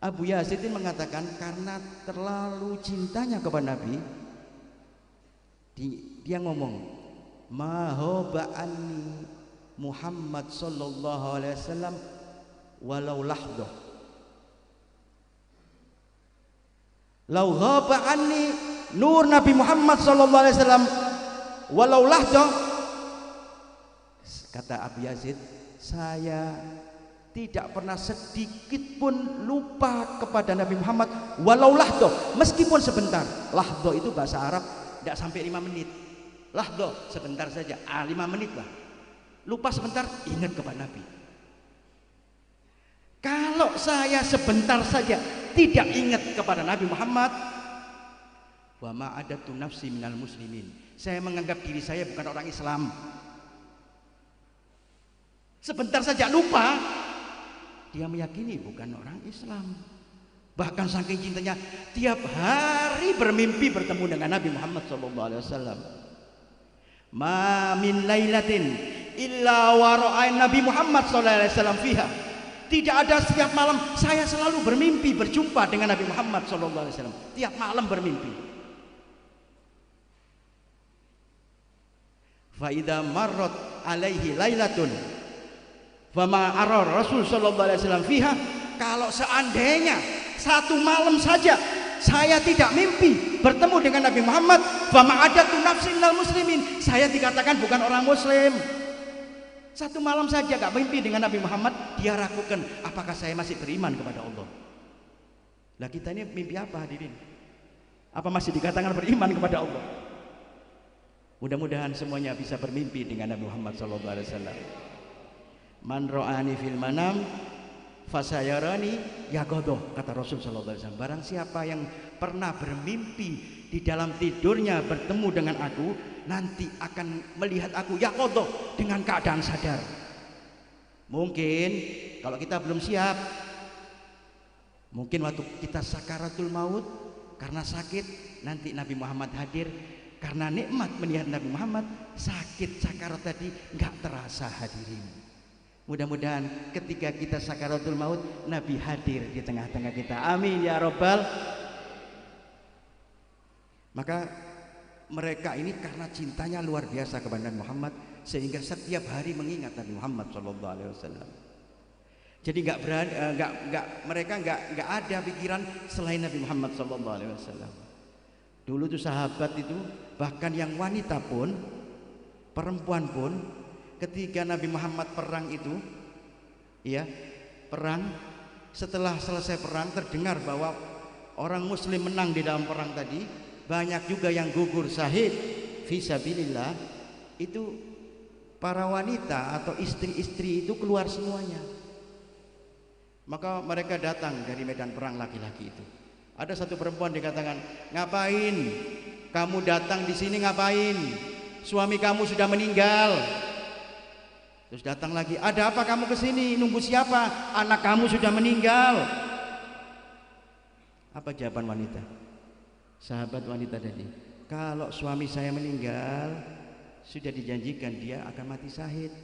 Abu Yazid ini mengatakan karena terlalu cintanya kepada Nabi, dia ngomong, mahoba'ani Muhammad sallallahu alaihi wasallam walau lahdah. Lau ghaba anni nur Nabi Muhammad sallallahu alaihi wasallam walau lahdah. Kata Abu Yazid, saya tidak pernah sedikit pun lupa kepada Nabi Muhammad, walau lahdo, meskipun sebentar. Lahdo itu bahasa Arab tidak sampai 5 menit. Lahdo sebentar saja, 5 menit lah. Lupa sebentar, ingat kepada Nabi. Kalau saya sebentar saja tidak ingat kepada Nabi Muhammad, wa ma adatu nafsi minal muslimin, saya menganggap diri saya bukan orang Islam. Sebentar saja lupa, dia meyakini bukan orang Islam. Bahkan saking cintanya, tiap hari bermimpi bertemu dengan Nabi Muhammad SAW. Ma min lailatin illa wa ra'ain Nabi Muhammad SAW fiha. Tidak ada, setiap malam saya selalu bermimpi berjumpa dengan Nabi Muhammad SAW. Tiap malam bermimpi. Fa idza marrat alaihi lailatun fama arar Rasul sallallahu alaihi wasallam fiha, kalau seandainya satu malam saja saya tidak mimpi bertemu dengan Nabi Muhammad, fama adatu nafsi minal muslimin, saya dikatakan bukan orang muslim. Satu malam saja gak mimpi dengan Nabi Muhammad, dia ragukan apakah saya masih beriman kepada Allah. Lah kita ini mimpi apa hadirin? Apa masih dikatakan beriman kepada Allah? Mudah-mudahan semuanya bisa bermimpi dengan Nabi Muhammad SAW. Man ro'ani fil manam fasayarani yagodoh, kata Rasul SAW. Barang siapa yang pernah bermimpi di dalam tidurnya bertemu dengan aku, nanti akan melihat aku yagodoh, dengan keadaan sadar. Mungkin kalau kita belum siap, mungkin waktu kita sakaratul maut karena sakit, nanti Nabi Muhammad hadir. Karena nikmat melihat Nabi Muhammad, sakit sakarat tadi nggak terasa hadirin. Mudah-mudahan ketika kita sakaratul maut, Nabi hadir di tengah-tengah kita. Amin ya robbal. Maka mereka ini karena cintanya luar biasa kepada Nabi Muhammad, sehingga setiap hari mengingat Nabi Muhammad SAW. Jadi mereka nggak ada pikiran selain Nabi Muhammad SAW. Dulu tuh sahabat itu, bahkan yang wanita pun, perempuan pun, ketika Nabi Muhammad perang itu, ya, perang, setelah selesai perang terdengar bahwa orang muslim menang di dalam perang tadi, banyak juga yang gugur syahid fisabilillah, itu para wanita atau istri-istri itu keluar semuanya. Maka mereka datang dari medan perang laki-laki itu. Ada satu perempuan dikatakan, ngapain kamu datang di sini, ngapain? Suami kamu sudah meninggal. Terus datang lagi, ada apa kamu ke sini? Nunggu siapa? Anak kamu sudah meninggal. Apa jawaban wanita? Sahabat wanita tadi, kalau suami saya meninggal, sudah dijanjikan dia akan mati syahid.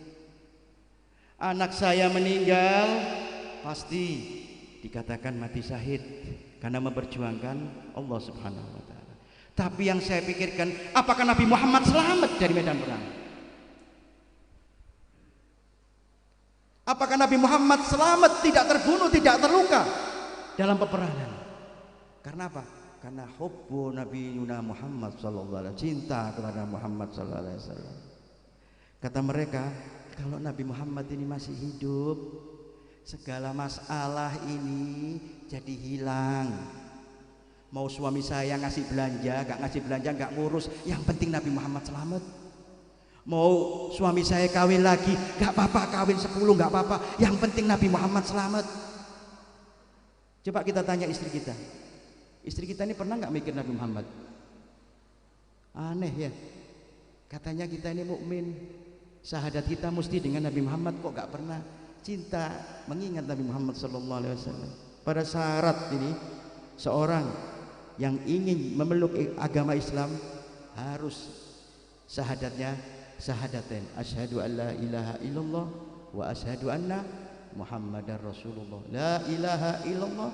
Anak saya meninggal, pasti dikatakan mati syahid karena memperjuangkan Allah Subhanahu wa taala. Tapi yang saya pikirkan, apakah Nabi Muhammad selamat dari medan perang? Apakah Nabi Muhammad selamat, tidak terbunuh, tidak terluka dalam peperangan? Karena apa? Karena hubbu Nabi Muhammad sallallahu alaihi wasallam, cinta kepada Muhammad sallallahu alaihi wasallam. Kata mereka, kalau Nabi Muhammad ini masih hidup, segala masalah ini jadi hilang. Mau suami saya ngasih belanja, gak ngasih belanja, gak ngurus, yang penting Nabi Muhammad selamat. Mau suami saya kawin lagi, gak apa-apa, kawin 10 gak apa-apa, yang penting Nabi Muhammad selamat. Coba kita tanya istri kita, istri kita ini pernah gak mikir Nabi Muhammad? Aneh ya, katanya kita ini mukmin, syahadat kita mesti dengan Nabi Muhammad, kok gak pernah cinta mengingat Nabi Muhammad SAW. Pada syarat ini, seorang yang ingin memeluk agama Islam harus syahadatnya syahadatain, asyhadu an la ilaha illallah wa asyhadu anna Muhammadar Rasulullah. La ilaha illallah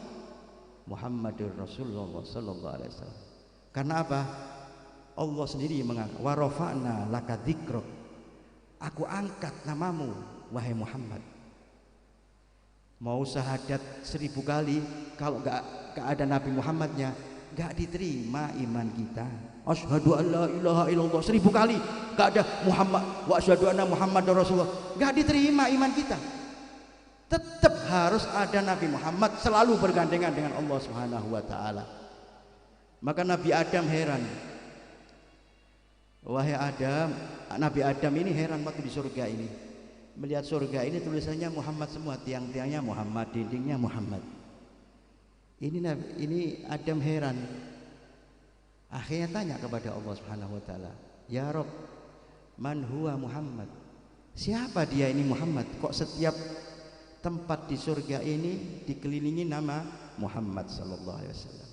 Muhammadur Rasulullah sallallahu alaihi wasallam. Karena apa? Allah sendiri mengangkat, wa rafa'na laka dzikrak. Aku angkat namamu wahai Muhammad. Mau syahadat 1000 kali, kalau gak ada Nabi Muhammadnya, gak diterima iman kita. Asyhadu an la ilaha illallah 1000 kali, gak ada Muhammad, wa asyhadu anna Muhammadar Rasulullah, gak diterima iman kita. Tetap harus ada Nabi Muhammad selalu bergandengan dengan Allah Subhanahu wa taala. Maka Nabi Adam heran. Wahai Adam, Nabi Adam ini heran waktu di surga ini. Melihat surga ini tulisannya Muhammad semua, tiang-tiangnya Muhammad, dindingnya Muhammad. Ini Adam heran. Akhirnya tanya kepada Allah Subhanahu wa taala, "Ya Rabb, man huwa Muhammad?" Siapa dia ini Muhammad? Kok setiap tempat di surga ini dikelilingi nama Muhammad sallallahu alaihi wasallam.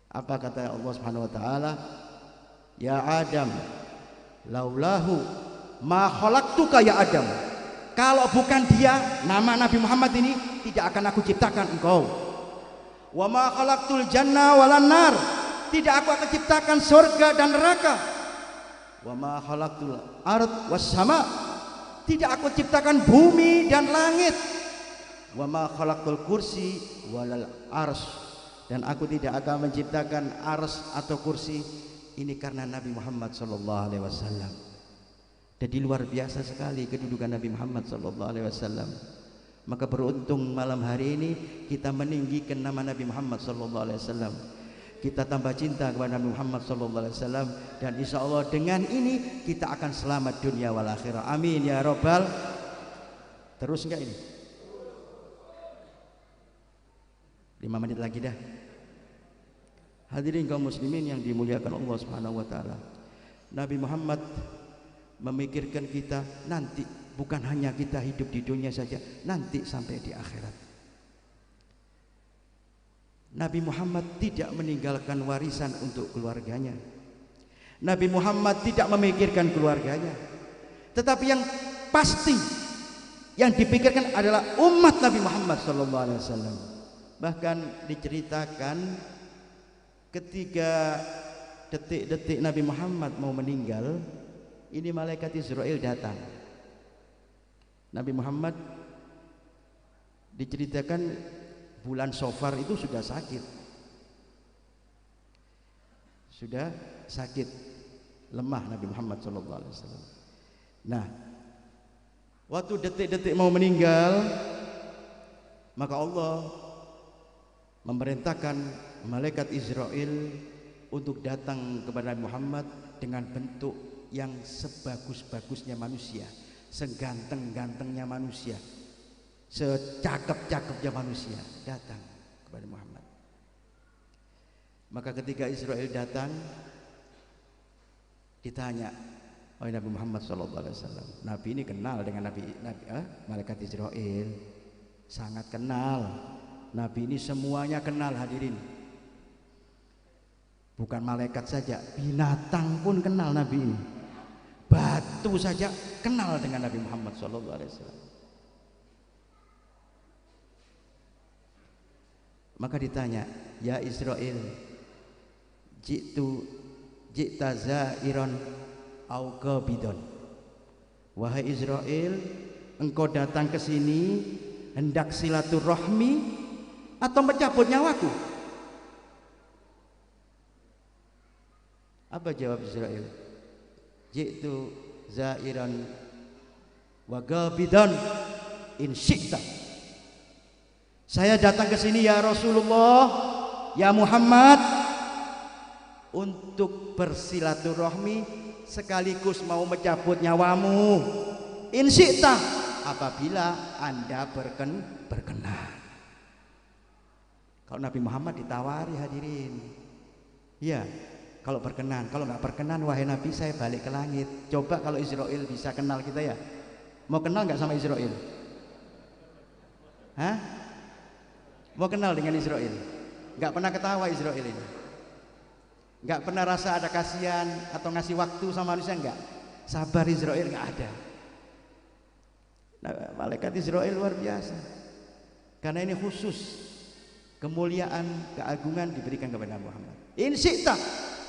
Apa kata Allah Subhanahu wa taala? "Ya Adam, laulahu ma khalaqtuka ya Adam." Kalau bukan dia, nama Nabi Muhammad ini, tidak akan aku ciptakan engkau. "Wa ma khalaqtul janna walan nar." Tidak aku akan ciptakan surga dan neraka. "Wa ma khalaqtul ard was sama." Tidak aku ciptakan bumi dan langit. "Wa ma khalaqtul kursi walal ars." Dan aku tidak akan menciptakan ars atau kursi. Ini karena Nabi Muhammad sallallahu alaihi wasallam. Jadi luar biasa sekali kedudukan Nabi Muhammad sallallahu alaihi wasallam. Maka beruntung malam hari ini kita meninggikan nama Nabi Muhammad sallallahu alaihi wasallam. Kita tambah cinta kepada Nabi Muhammad sallallahu alaihi wasallam, dan insya Allah dengan ini kita akan selamat dunia wal akhirah. Amin ya robbal. Terus enggak ini? 5 menit lagi dah. Hadirin kaum muslimin yang dimuliakan Allah Subhanahu wa taala. Nabi Muhammad memikirkan kita nanti, bukan hanya kita hidup di dunia saja, nanti sampai di akhirat. Nabi Muhammad tidak meninggalkan warisan untuk keluarganya. Nabi Muhammad tidak memikirkan keluarganya. Tetapi yang pasti yang dipikirkan adalah umat Nabi Muhammad SAW. Bahkan diceritakan ketika detik-detik Nabi Muhammad mau meninggal, ini malaikat Israel datang. Nabi Muhammad diceritakan bulan Safar itu sudah sakit, lemah Nabi Muhammad SAW. Nah, waktu detik-detik mau meninggal, maka Allah memerintahkan malaikat Israel untuk datang kepada Nabi Muhammad dengan bentuk yang sebagus-bagusnya manusia, seganteng-gantengnya manusia, secakep-cakepnya manusia, datang kepada Muhammad. Maka ketika Israel datang, ditanya oleh Nabi Muhammad SAW. Nabi ini kenal dengan malaikat Israel, sangat kenal. Nabi ini semuanya kenal, hadirin. Bukan malaikat saja, binatang pun kenal Nabi ini. Batu saja kenal dengan Nabi Muhammad SAW. Maka ditanya, "Ya Israel, ji'ta za'iron au qabidon." Wahai Israel, engkau datang ke sini hendak silaturahmi atau mencabut nyawaku? Apa jawab Israel? Ji'tu za'iron wa qabidon in syi'ta. Saya datang ke sini ya Rasulullah, ya Muhammad, untuk bersilaturahmi sekaligus mau mencabut nyawamu. In syi'ta, apabila Anda berkenan. Kalau Nabi Muhammad ditawari, hadirin, ya, kalau berkenan. Kalau nggak berkenan, wahai Nabi, saya balik ke langit. Coba kalau Israel bisa kenal kita, ya. Mau kenal nggak sama Israel? Hah? Mau kenal dengan Israel? Nggak pernah ketawa Israel ini, nggak pernah rasa ada kasihan atau ngasih waktu sama manusia, nggak. Sabar Israel nggak ada. Nah, malaikat Israel luar biasa, karena ini khusus kemuliaan, keagungan diberikan kepada Muhammad. In syi'ta,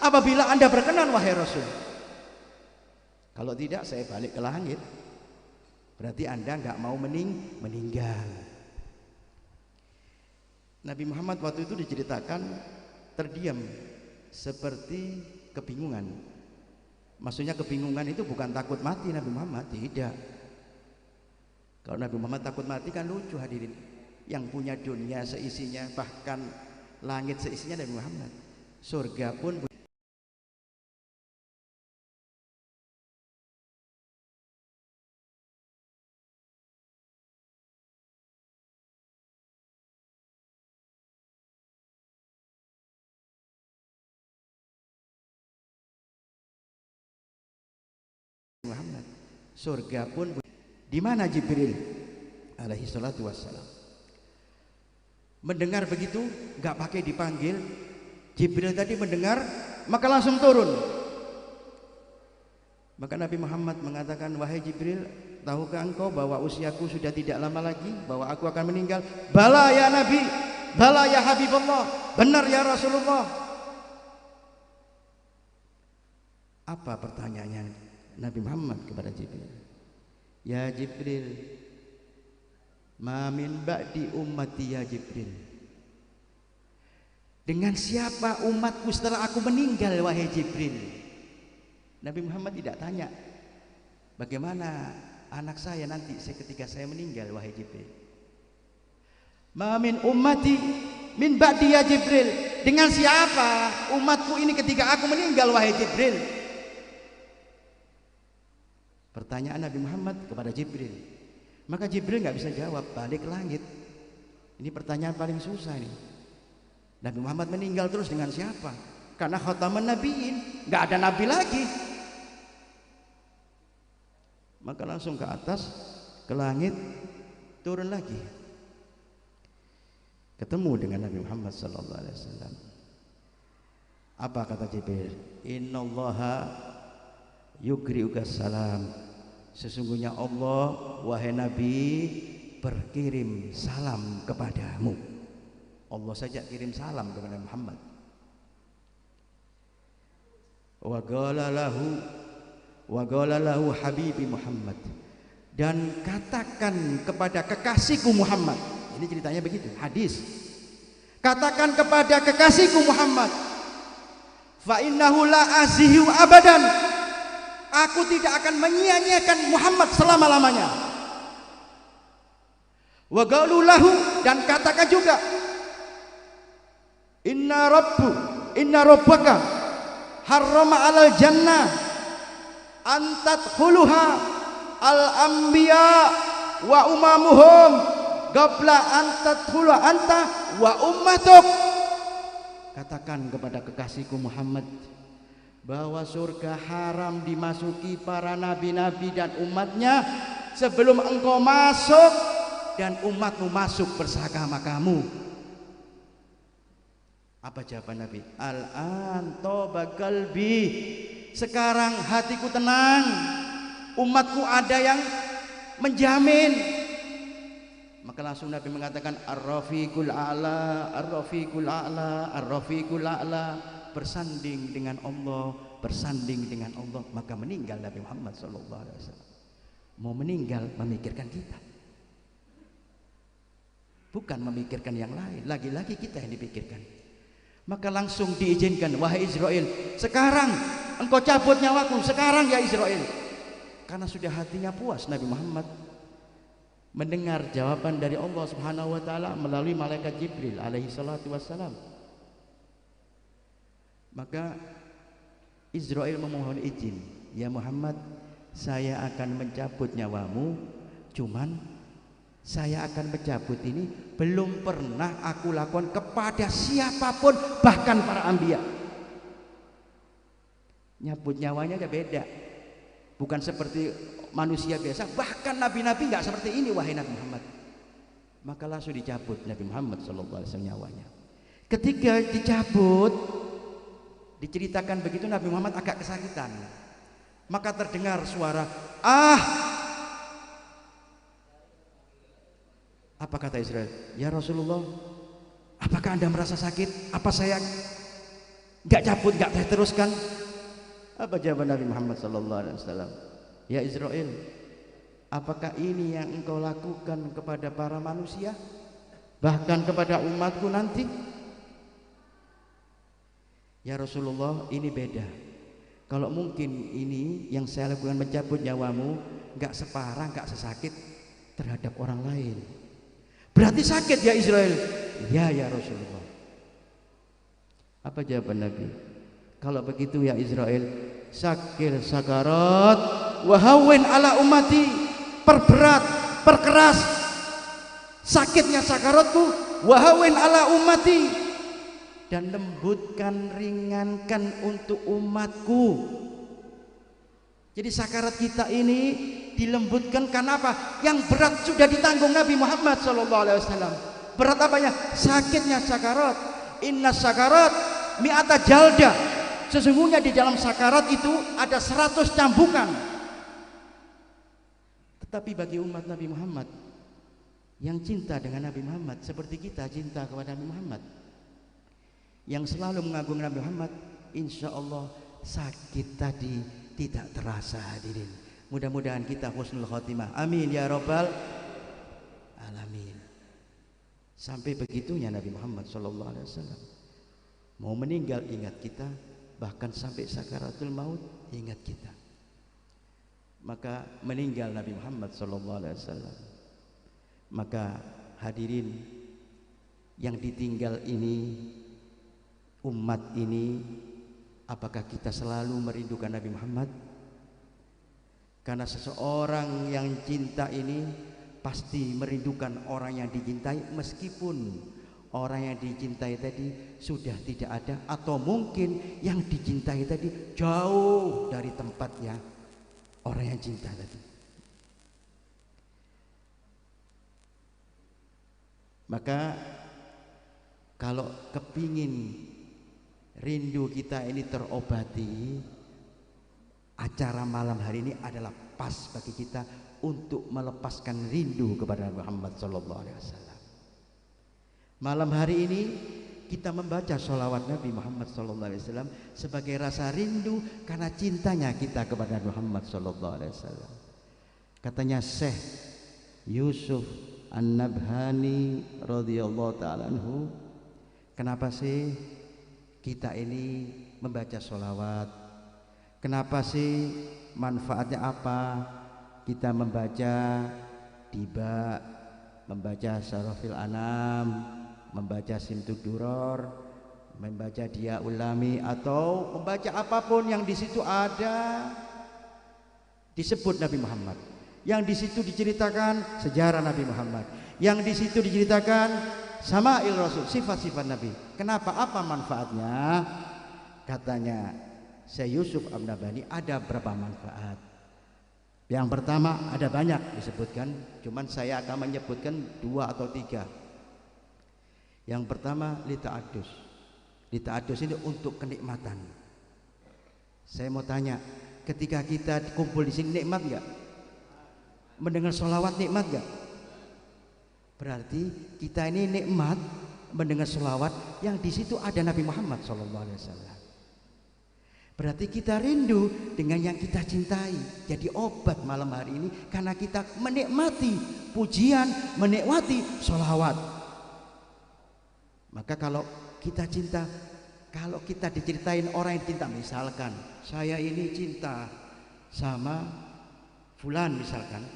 apabila Anda berkenan wahai Rasul. Kalau tidak, saya balik ke langit. Berarti Anda nggak mau meninggal. Nabi Muhammad waktu itu diceritakan terdiam seperti kebingungan. Maksudnya kebingungan itu bukan takut mati Nabi Muhammad, tidak. Kalau Nabi Muhammad takut mati kan lucu hadirin. Yang punya dunia seisinya, bahkan langit seisinya Nabi Muhammad. Surga pun Muhammad. Surga pun di mana Jibril alaihi salatu wassalam. Mendengar begitu, nggak pakai dipanggil. Jibril tadi mendengar, maka langsung turun. Maka Nabi Muhammad mengatakan, wahai Jibril, tahukah engkau bahwa usiaku sudah tidak lama lagi, bahwa aku akan meninggal? Bala ya Nabi, bala ya Habibullah, benar ya Rasulullah. Apa pertanyaannya Nabi Muhammad kepada Jibril? Ya Jibril, ma min ba'di ummati ya Jibril. Dengan siapa umatku setelah aku meninggal wahai Jibril? Nabi Muhammad tidak tanya bagaimana anak saya nanti ketika saya meninggal wahai Jibril. Ma min ummati min ba'di ya Jibril. Dengan siapa umatku ini ketika aku meninggal wahai Jibril? Pertanyaan Nabi Muhammad kepada Jibril. Maka Jibril nggak bisa jawab, balik ke langit. Ini pertanyaan paling susah ini. Nabi Muhammad meninggal terus dengan siapa? Karena khataman nabiin, nggak ada nabi lagi. Maka langsung ke atas, ke langit, turun lagi. Ketemu dengan Nabi Muhammad sallallahu alaihi wasallam. Apa kata Jibril? Innallaha yugri'uka salam. Sesungguhnya Allah wahai Nabi berkirim salam kepadamu. Allah saja kirim salam kepada Muhammad. Wa qala lahu habibi Muhammad, dan katakan kepada kekasihku Muhammad. Ini ceritanya begitu, hadis. Katakan kepada kekasihku Muhammad, fa innahu la azihu abadan. Aku tidak akan menyia-nyiakan Muhammad selama-lamanya. Wa qalu lahu, dan katakan juga, inna rabbaka harrama 'alal jannah an tadkhuluha al anbiya wa umamuhum qabla an tadkhula anta wa ummatuk. Katakan kepada kekasihku Muhammad bahwa surga haram dimasuki para nabi-nabi dan umatnya sebelum engkau masuk dan umatmu masuk bersama kamu. Apa jawaban Nabi? Al-an toba qalbi. Sekarang hatiku tenang, umatku ada yang menjamin. Maka langsung Nabi mengatakan ar-rafiqul a'la, ar-rafiqul a'la, ar-rafiqul a'la. Bersanding dengan Allah, bersanding dengan Allah. Maka meninggal Nabi Muhammad SAW. Mau meninggal memikirkan kita, bukan memikirkan yang lain. Lagi-lagi kita yang dipikirkan. Maka langsung diizinkan, wahai Israel, sekarang engkau cabut nyawaku, sekarang ya Israel. Karena sudah hatinya puas Nabi Muhammad mendengar jawaban dari Allah Subhanahu wa taala melalui malaikat Jibril alaihi salatu wassalam. Maka Israel memohon izin, ya Muhammad, saya akan mencabut nyawamu, cuman saya akan mencabut ini belum pernah aku lakukan kepada siapapun, bahkan para anbiya. Nyabut nyawanya aja beda, bukan seperti manusia biasa, bahkan nabi-nabi nggak seperti ini wahai Nabi Muhammad. Maka langsung dicabut Nabi Muhammad SAW nyawanya. Ketika dicabut, diceritakan begitu, Nabi Muhammad agak kesakitan. Maka terdengar suara, apa kata Israel? Ya Rasulullah, apakah anda merasa sakit? Apa saya nggak cabut, nggak saya teruskan? Apa jawaban Nabi Muhammad SAW? Ya Israel, apakah ini yang engkau lakukan kepada para manusia, bahkan kepada umatku nanti? Ya Rasulullah, ini beda. Kalau mungkin ini yang saya lakukan mencabut nyawamu nggak separah, nggak sesakit terhadap orang lain. Berarti sakit ya Israel? Ya Rasulullah. Apa jawaban Nabi? Kalau begitu ya Israel, sakil sakarat wahawin ala ummati, perberat, perkeras sakitnya sakaratku, wahawin ala ummati, dan lembutkan, ringankan untuk umatku. Jadi sakarat kita ini dilembutkan karena apa? Yang berat sudah ditanggung Nabi Muhammad SAW. Berat apanya? Sakitnya sakarat. Inna sakarat mi'ata jalda. Sesungguhnya di dalam sakarat itu ada 100 cambukan. Tetapi bagi umat Nabi Muhammad yang cinta dengan Nabi Muhammad, seperti kita cinta kepada Nabi Muhammad, yang selalu mengagungkan Nabi Muhammad, insya Allah sakit tadi tidak terasa hadirin. Mudah-mudahan kita husnul khotimah. Amin ya rabbal alamin. Sampai begitunya Nabi Muhammad SAW. Mau meninggal ingat kita, bahkan sampai sakaratul maut ingat kita. Maka meninggal Nabi Muhammad SAW. Maka hadirin yang ditinggal ini, umat ini, apakah kita selalu merindukan Nabi Muhammad? Karena seseorang yang cinta ini pasti merindukan orang yang dicintai, meskipun orang yang dicintai tadi sudah tidak ada, atau mungkin yang dicintai tadi jauh dari tempatnya orang yang cinta tadi. Maka kalau kepingin rindu kita ini terobati, acara malam hari ini adalah pas bagi kita untuk melepaskan rindu kepada Muhammad SAW. Malam hari ini kita membaca sholawat Nabi Muhammad SAW sebagai rasa rindu karena cintanya kita kepada Muhammad SAW. Katanya Syekh Yusuf An-Nabhani radhiyallahu ta'ala anhu, kenapa sih kita ini membaca sholawat? Kenapa sih, manfaatnya apa kita membaca tiba, membaca Syarafil Anam, membaca Simtud Duror, membaca Dia Ulami, atau membaca apapun yang di situ ada disebut Nabi Muhammad, yang di situ diceritakan sejarah Nabi Muhammad, yang di situ diceritakan Sama'il Rasul, sifat-sifat Nabi. Kenapa? Apa manfaatnya? Katanya Syekh Yusuf An-Nabhani ada berapa manfaat. Yang pertama, ada banyak disebutkan, cuman saya akan menyebutkan 2 atau 3. Yang pertama, lita'adus. Lita'adus ini untuk kenikmatan. Saya mau tanya, ketika kita kumpul di sini nikmat nggak? Mendengar sholawat nikmat nggak? Berarti kita ini nikmat mendengar sholawat yang di situ ada Nabi Muhammad SAW. Berarti kita rindu dengan yang kita cintai. Jadi obat malam hari ini karena kita menikmati pujian, menikmati sholawat. Maka kalau kita cinta, kalau kita diceritain orang yang cinta, misalkan saya ini cinta sama fulan misalkan,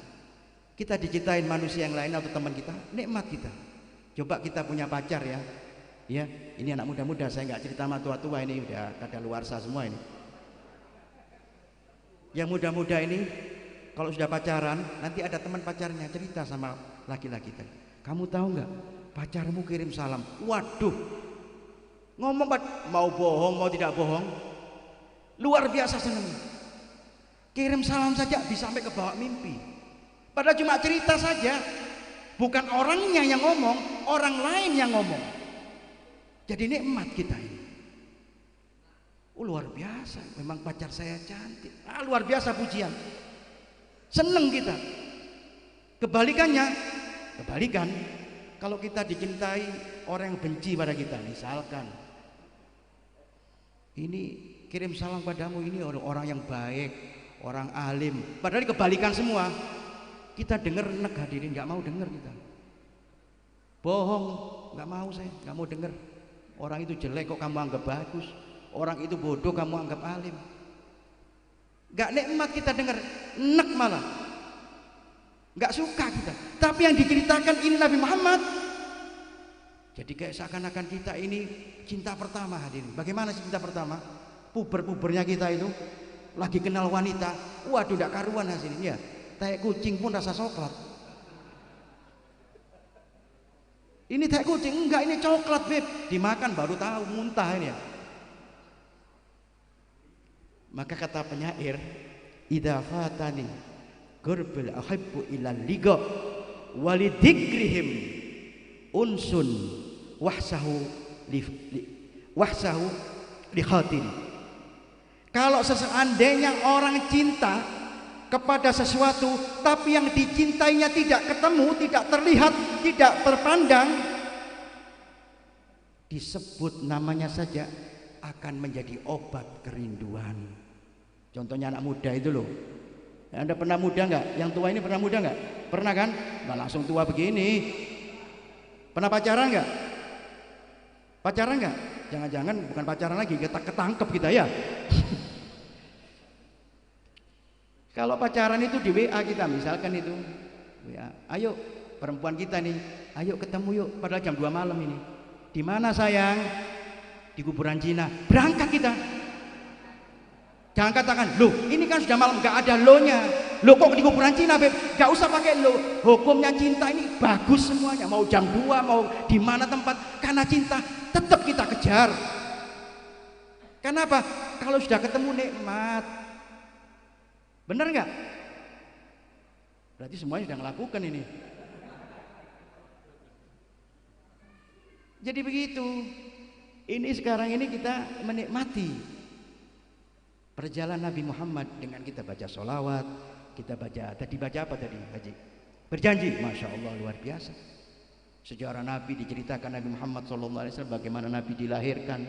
kita diceritain manusia yang lain atau teman kita, nikmat kita. Coba kita punya pacar ya, ya ini anak muda-muda, saya nggak cerita sama tua-tua, ini udah kadaluarsa semua ini. Yang muda-muda ini kalau sudah pacaran, nanti ada teman pacarnya cerita sama laki-laki tadi, kamu tahu nggak pacarmu kirim salam? Waduh, ngomong mau bohong mau tidak bohong, luar biasa senang. Kirim salam saja bisa sampai ke bawah mimpi. Padahal cuma cerita saja, bukan orangnya yang ngomong, orang lain yang ngomong. Jadi nikmat kita ini. Luar biasa, memang pacar saya cantik. Luar biasa pujian. Seneng kita. Kebalikannya, kebalikan, kalau kita dicintai orang yang benci pada kita, misalkan ini kirim salam padamu, ini orang yang baik, orang alim, padahal kebalikan semua. Kita dengar enak hadirin, nggak mau dengar kita. Bohong, nggak mau saya, nggak mau dengar. Orang itu jelek kok kamu anggap bagus, orang itu bodoh kamu anggap alim. Nggak nikmat kita dengar, enak malah. nggak suka kita. Tapi yang diceritakan ini Nabi Muhammad. Jadi kayak seakan-akan kita ini cinta pertama hadirin. Bagaimana sih cinta pertama? Puber-pubernya kita itu lagi kenal wanita, waduh tidak karuan hasilnya. Tai kucing pun rasa coklat. Ini tai kucing enggak, ini coklat beb. Dimakan baru tahu, muntah ini ya. Maka kata penyair, idza fatani qurbul ahibbu ila liqa walidzikrihim unsun wahsahu li khatiri. Kalau seandainya orang cinta kepada sesuatu tapi yang dicintainya tidak ketemu, tidak terlihat, tidak terpandang, disebut namanya saja akan menjadi obat kerinduan. Contohnya anak muda itu loh. Anda pernah muda nggak? Yang tua ini pernah muda nggak? Pernah kan? Nggak langsung tua begini. Pernah pacaran nggak? Pacaran nggak? Jangan-jangan bukan pacaran lagi, kita ketangkep kita ya. Kalau pacaran itu di WA kita, misalkan itu WA, ayo perempuan kita nih, ayo ketemu yuk, padahal jam 2 malam ini. Di mana sayang? Di kuburan Cina. Berangkat kita. Jangan katakan, loh ini kan sudah malam, nggak ada lo-nya. Loh kok di kuburan Cina beb? Nggak usah pakai lo. Hukumnya cinta ini bagus semuanya. Mau jam 2, mau di mana tempat, karena cinta tetap kita kejar. Kenapa? Kalau sudah ketemu nikmat. Benar nggak? Berarti semuanya sudah melakukan ini. Jadi begitu. Ini sekarang ini kita menikmati perjalanan Nabi Muhammad dengan kita baca sholawat, kita baca, tadi baca apa tadi Haji? Berjanji, Masya Allah luar biasa. Sejarah Nabi diceritakan Nabi Muhammad SAW, bagaimana Nabi dilahirkan,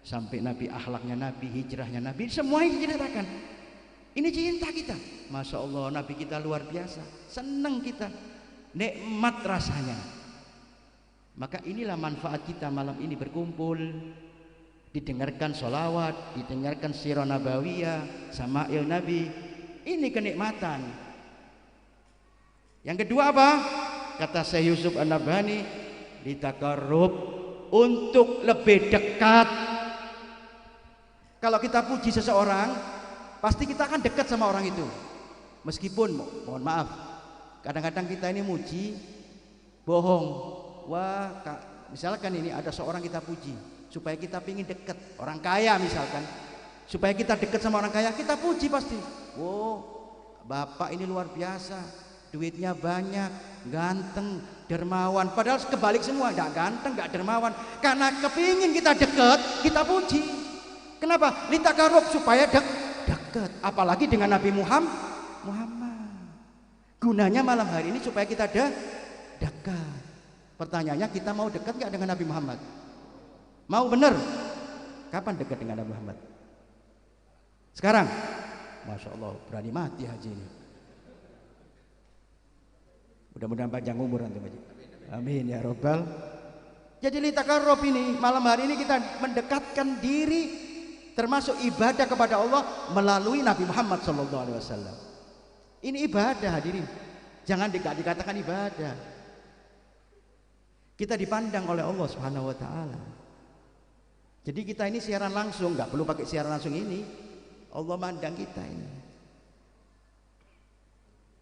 sampai Nabi akhlaknya Nabi, hijrahnya Nabi, semuanya diceritakan. Ini cinta kita, Masya Allah Nabi kita luar biasa, senang kita, nikmat rasanya. Maka inilah manfaat kita malam ini berkumpul, didengarkan sholawat, didengarkan sirah nabawiyah, sama'il Nabi. Ini kenikmatan. Yang kedua apa? Kata Syekh Yusuf An-Nabhani, ditakarrub, untuk lebih dekat. Kalau kita puji seseorang, pasti kita akan dekat sama orang itu. Meskipun mohon maaf, kadang-kadang kita ini muji bohong. Wah, misalkan ini ada seorang kita puji supaya kita pingin dekat, orang kaya misalkan, supaya kita dekat sama orang kaya, kita puji pasti. Oh, bapak ini luar biasa, duitnya banyak, ganteng, dermawan. Padahal kebalik semua, nggak ganteng, nggak dermawan. Karena kepingin kita dekat, kita puji. Kenapa? Litakarub, supaya dekat. Apalagi dengan Nabi Muhammad. Gunanya malam hari ini supaya kita dekat. Pertanyaannya, kita mau dekat nggak dengan Nabi Muhammad? Mau bener? Kapan dekat dengan Nabi Muhammad? Sekarang? Masya Allah, berani mati haji ini. Mudah-mudahan panjang umur nanti haji. Amin ya Rabbal. Jadi litakarrub ini, malam hari ini kita mendekatkan diri, termasuk ibadah kepada Allah melalui Nabi Muhammad SAW. Ini ibadah hadirin. Jangan dikatakan ibadah. Kita dipandang oleh Allah Subhanahu wa taala. Jadi kita ini siaran langsung, nggak perlu pakai siaran langsung ini. Allah memandang kita ini.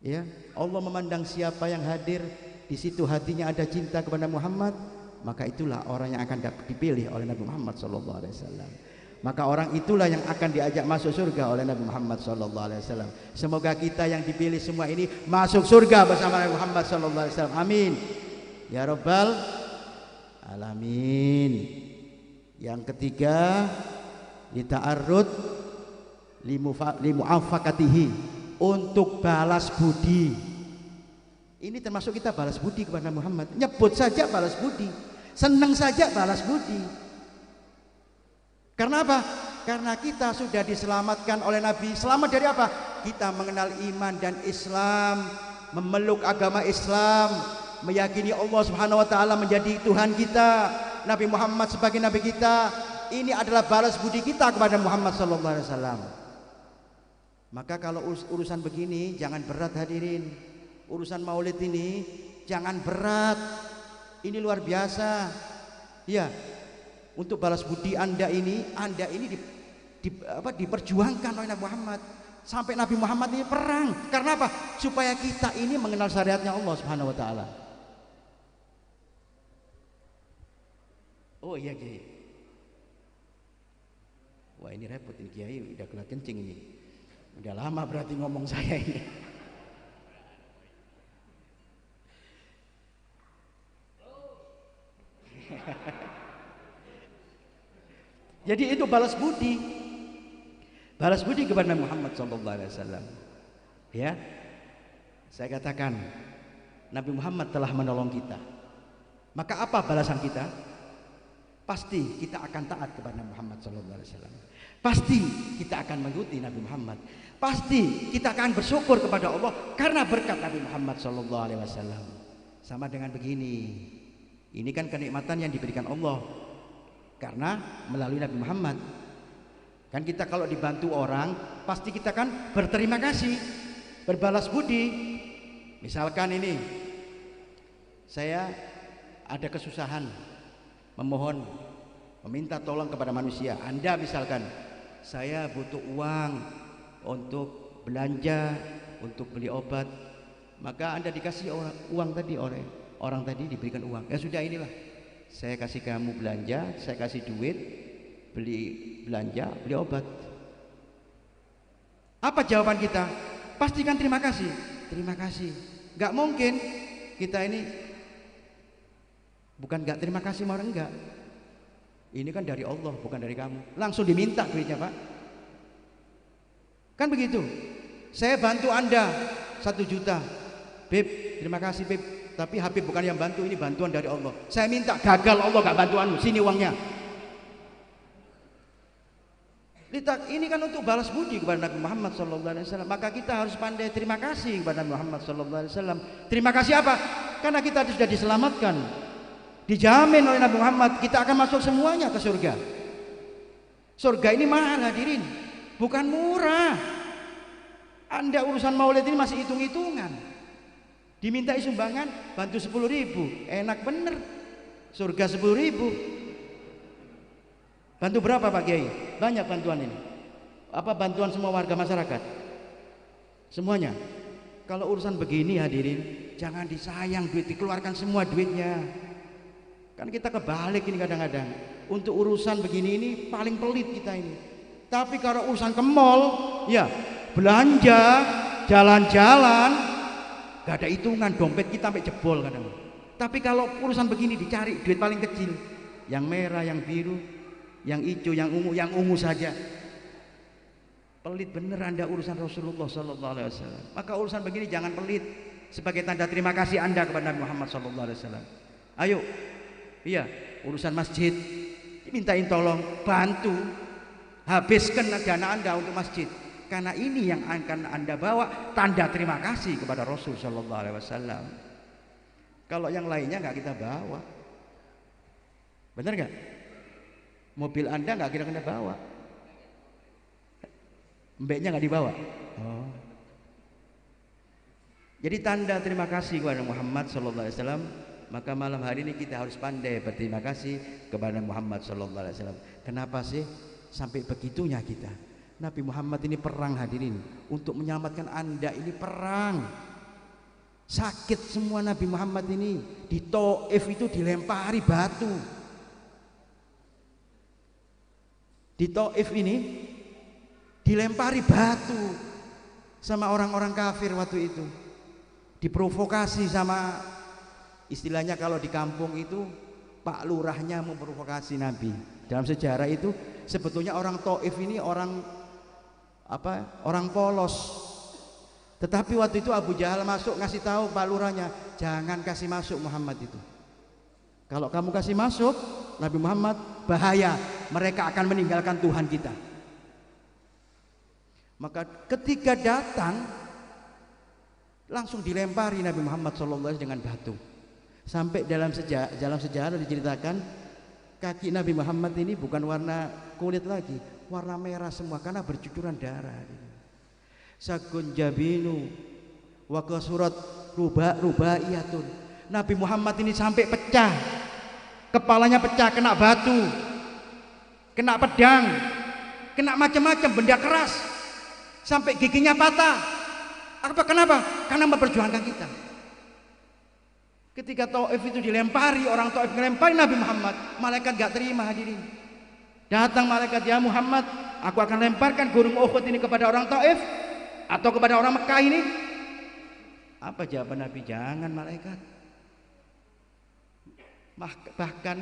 Ya, Allah memandang siapa yang hadir di situ hatinya ada cinta kepada Muhammad, maka itulah orang yang akan dipilih oleh Nabi Muhammad SAW. Maka orang itulah yang akan diajak masuk surga oleh Nabi Muhammad SAW. Semoga kita yang dipilih semua ini masuk surga bersama Nabi Muhammad SAW. Amin. Ya Rabbal Alamin. Yang ketiga, lita'arrud limu'afakatihi, untuk balas budi. Ini termasuk kita balas budi kepada Muhammad. Nyebut saja balas budi, senang saja balas budi. Karena apa? Karena kita sudah diselamatkan oleh Nabi. Selamat dari apa? Kita mengenal iman dan Islam, memeluk agama Islam, meyakini Allah Subhanahu wa taala menjadi Tuhan kita, Nabi Muhammad sebagai nabi kita. Ini adalah balas budi kita kepada Muhammad sallallahu alaihi wasallam. Maka kalau urusan begini jangan berat hadirin. Urusan maulid ini jangan berat. Ini luar biasa. Ya, untuk balas budi Anda ini diperjuangkan oleh Nabi Muhammad. Sampai Nabi Muhammad ini perang. Karena apa? Supaya kita ini mengenal syariatnya Allah Subhanahu wa taala. Oh iya Kiai. Wah ini repot ini Kiai, udah kelar kencing ini. Udah lama berarti ngomong saya ini. Jadi itu balas budi. Balas budi kepada Muhammad SAW. Ya, saya katakan Nabi Muhammad telah menolong kita. Maka apa balasan kita? Pasti kita akan taat kepada Muhammad SAW. Pasti kita akan mengikuti Nabi Muhammad. Pasti kita akan bersyukur kepada Allah karena berkat Nabi Muhammad SAW. Sama dengan begini. Ini kan kenikmatan yang diberikan Allah karena melalui Nabi Muhammad. Kan kita kalau dibantu orang pasti kita kan berterima kasih, berbalas budi. Misalkan ini saya ada kesusahan, meminta tolong kepada manusia. Anda misalkan saya butuh uang untuk belanja, untuk beli obat, maka Anda dikasih uang tadi oleh orang tadi, diberikan uang. Ya sudah, inilah saya kasih kamu belanja, saya kasih duit, belanja, beli obat. Apa jawaban kita? Pastikan terima kasih. Terima kasih. Gak mungkin kita ini bukan gak terima kasih sama orang, enggak. Ini kan dari Allah, bukan dari kamu. Langsung diminta duitnya, Pak. Kan begitu. Saya bantu Anda 1 juta. Beb, terima kasih Beb. Tapi Habib bukan yang bantu, ini bantuan dari Allah. Saya minta, gagal Allah gak bantuanmu, sini uangnya. Ini kan untuk balas budi kepada Nabi Muhammad SAW. Maka kita harus pandai terima kasih kepada Nabi Muhammad SAW. Terima kasih apa? Karena kita sudah diselamatkan, dijamin oleh Nabi Muhammad, kita akan masuk semuanya ke surga. Surga ini mahal hadirin, bukan murah. Anda urusan maulid ini masih hitung-hitungan. Dimintai sumbangan, bantu 10.000, enak bener. Surga 10.000. Bantu berapa Pak Kiai? Banyak bantuan ini. Apa bantuan semua warga masyarakat? Semuanya. Kalau urusan begini hadirin, jangan disayang duit, dikeluarkan semua duitnya. Kan kita kebalik ini kadang-kadang. Untuk urusan begini ini paling pelit kita ini. Tapi kalau urusan ke mall, ya belanja, jalan-jalan, gak ada hitungan, dompet kita sampai jebol kadang. Tapi kalau urusan begini dicari duit paling kecil, yang merah, yang biru, yang hijau, yang ungu saja. Pelit bener Anda urusan Rasulullah SAW. Maka urusan begini jangan pelit, sebagai tanda terima kasih Anda kepada Nabi Muhammad SAW. Ayo, iya, urusan masjid dimintain tolong, bantu, habiskan dana Anda untuk masjid. Karena ini yang akan Anda bawa tanda terima kasih kepada Rasul SAW. Kalau yang lainnya nggak kita bawa, benar nggak? Mobil Anda nggak kira-kira bawa, mbeknya nggak dibawa. Oh. Jadi tanda terima kasih kepada Muhammad SAW. Maka malam hari ini kita harus pandai berterima kasih kepada Muhammad SAW. Kenapa sih sampai begitunya kita? Nabi Muhammad ini perang hadirin, untuk menyelamatkan Anda ini perang. Sakit semua Nabi Muhammad ini. Di Taif itu dilempari batu. Di Taif ini dilempari batu sama orang-orang kafir waktu itu. Diprovokasi sama, istilahnya kalau di kampung itu Pak Lurahnya memprovokasi Nabi. Dalam sejarah itu sebetulnya orang Taif ini orang polos. Tetapi waktu itu Abu Jahal masuk ngasih tahu Pak Lurahnya, jangan kasih masuk Muhammad itu. Kalau kamu kasih masuk Nabi Muhammad, bahaya, mereka akan meninggalkan Tuhan kita. Maka ketika datang langsung dilempari Nabi Muhammad SAW dengan batu. Sampai dalam sejarah diceritakan kaki Nabi Muhammad ini bukan warna kulit lagi, warna merah semua karena bercucuran darah. Sakun jabinu wa kasurat rubaiyatun. Nabi Muhammad ini sampai pecah, kepalanya pecah, kena batu, kena pedang, kena macam-macam benda keras, sampai giginya patah. Kenapa? Karena memperjuangkan kita. Ketika Taif itu dilempari, orang Taif melempari Nabi Muhammad, malaikat gak terima hadirin. Datang malaikat, ya Muhammad, aku akan lemparkan gunung Uhud ini kepada orang Taif atau kepada orang Mekah ini. Apa jawaban Nabi? Jangan malaikat. Bahkan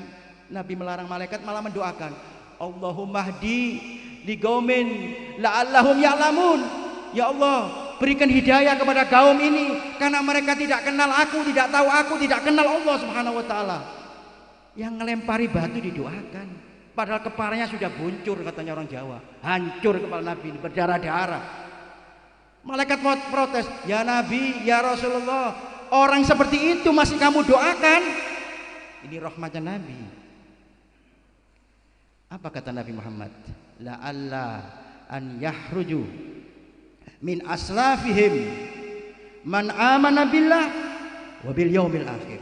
Nabi melarang malaikat, malah mendoakan, Allahumma hdi li qaumin la'allahum ya'lamun. Ya Allah, berikan hidayah kepada kaum ini karena mereka tidak kenal aku, tidak tahu aku, tidak kenal Allah Subhanahu wa taala. Yang ngelempari batu didoakan, padahal kepalanya sudah buncur, katanya orang Jawa. Hancur kepala Nabi, berdarah-darah. Malaikat mau protes, ya Nabi, ya Rasulullah, orang seperti itu masih kamu doakan? Ini rahmatnya Nabi. Apa kata Nabi Muhammad? La'alla an yahruju min aslafihim man amana billah wa bil yaumil akhir.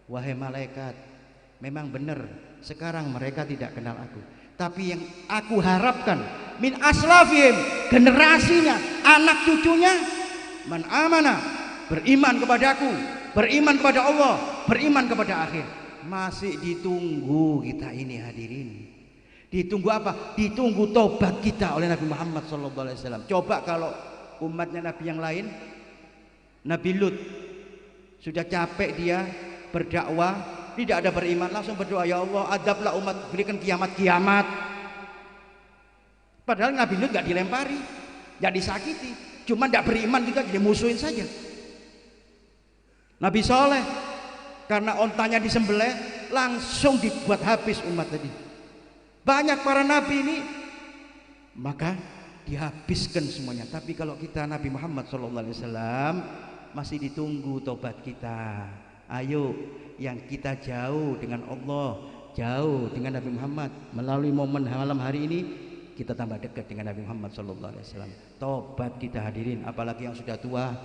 Wahai malaikat, memang benar sekarang mereka tidak kenal aku, tapi yang aku harapkan min aslafihim, generasinya, anak cucunya, man amana, beriman kepadaku, beriman kepada Allah, beriman kepada akhir. Masih ditunggu kita ini hadirin. Ditunggu apa? Ditunggu tobat kita oleh Nabi Muhammad SAW. Coba kalau umatnya Nabi yang lain, Nabi Lut sudah capek dia berdakwah, tidak ada beriman, langsung berdoa, ya Allah adablah umat, berikan kiamat-kiamat. Padahal Nabi Lut gak dilempari, gak disakiti, cuma gak beriman juga, jadi musuhin saja. Nabi Soleh karena ontanya disembelih, langsung dibuat habis umat tadi. Banyak para nabi ini, maka dihabiskan semuanya. Tapi kalau kita Nabi Muhammad SAW masih ditunggu tobat kita. Ayo, yang kita jauh dengan Allah, jauh dengan Nabi Muhammad, melalui momen malam hari ini kita tambah dekat dengan Nabi Muhammad SAW. Tobat kita hadirin, apalagi yang sudah tua.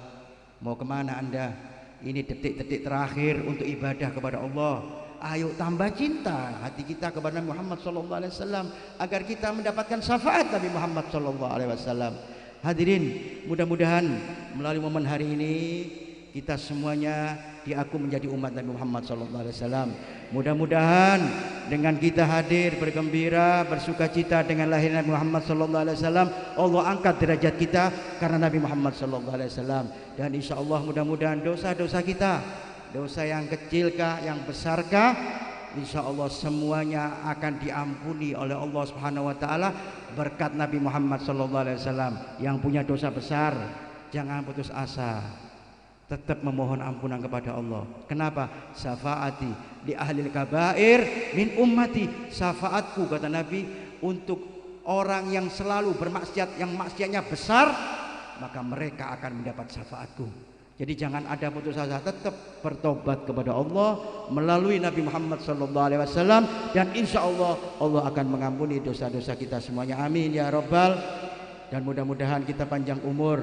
Mau kemana anda? Ini detik-detik terakhir untuk ibadah kepada Allah. Ayo tambah cinta hati kita kepada Nabi Muhammad SAW agar kita mendapatkan syafaat Nabi Muhammad SAW. Hadirin, mudah-mudahan melalui momen hari ini kita semuanya diaku menjadi umat Nabi Muhammad SAW. Mudah-mudahan dengan kita hadir bergembira, bersukacita dengan lahir Nabi Muhammad SAW, Allah angkat derajat kita karena Nabi Muhammad SAW. Dan insya Allah mudah-mudahan dosa-dosa kita, dosa yang kecilkah, yang besarkah, insya Allah semuanya akan diampuni oleh Allah Subhanahu wa taala berkat Nabi Muhammad SAW. Yang punya dosa besar jangan putus asa, tetap memohon ampunan kepada Allah. Kenapa? Syafaati li ahlil kabair min ummati. Syafaatku, kata Nabi, untuk orang yang selalu bermaksiat, yang maksiatnya besar, maka mereka akan mendapat syafaatku. Jadi jangan ada putus asa, tetap bertobat kepada Allah melalui Nabi Muhammad SAW, dan insya Allah Allah akan mengampuni dosa-dosa kita semuanya. Amin ya Rabbal. Dan mudah-mudahan kita panjang umur,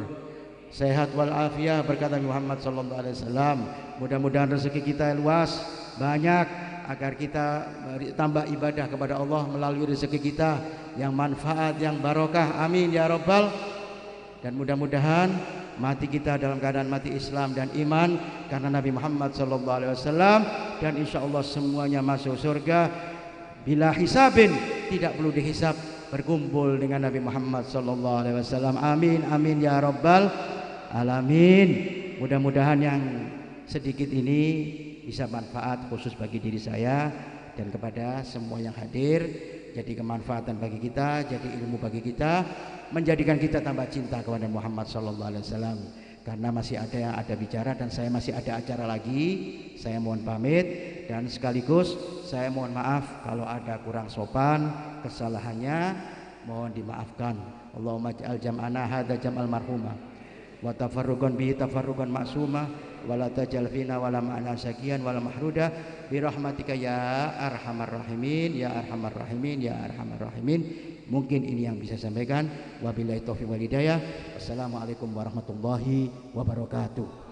sehat walafiat berkat Nabi Muhammad SAW. Mudah-mudahan rezeki kita luas, banyak, agar kita tambah ibadah kepada Allah melalui rezeki kita yang manfaat, yang barokah. Amin ya Rabbal. Dan mudah-mudahan mati kita dalam keadaan mati Islam dan iman karena Nabi Muhammad SAW, dan insya Allah semuanya masuk surga bila hisabin, tidak perlu dihisab, berkumpul dengan Nabi Muhammad SAW. Amin amin ya Rabbal alamin. Mudah-mudahan yang sedikit ini bisa manfaat khusus bagi diri saya dan kepada semua yang hadir, jadi kemanfaatan bagi kita, jadi ilmu bagi kita, menjadikan kita tambah cinta kepada Muhammad SAW. Karena masih ada yang ada bicara dan saya masih ada acara lagi, saya mohon pamit, dan sekaligus saya mohon maaf kalau ada kurang sopan, kesalahannya mohon dimaafkan. Allahumma ja'al jam'ana hadza jam'al marhumah wa tafarruqan bihi tafarruqan ma'sumah wa la tajal fina wa la ma'ana sakian wa la mahruda bi rahmatika ya arhamar rahimin ya arhamar rahimin ya arhamar rahimin. Mungkin ini yang bisa saya sampaikan. Wabillahi taufiq wal hidayah. Wassalamualaikum warahmatullahi wabarakatuh.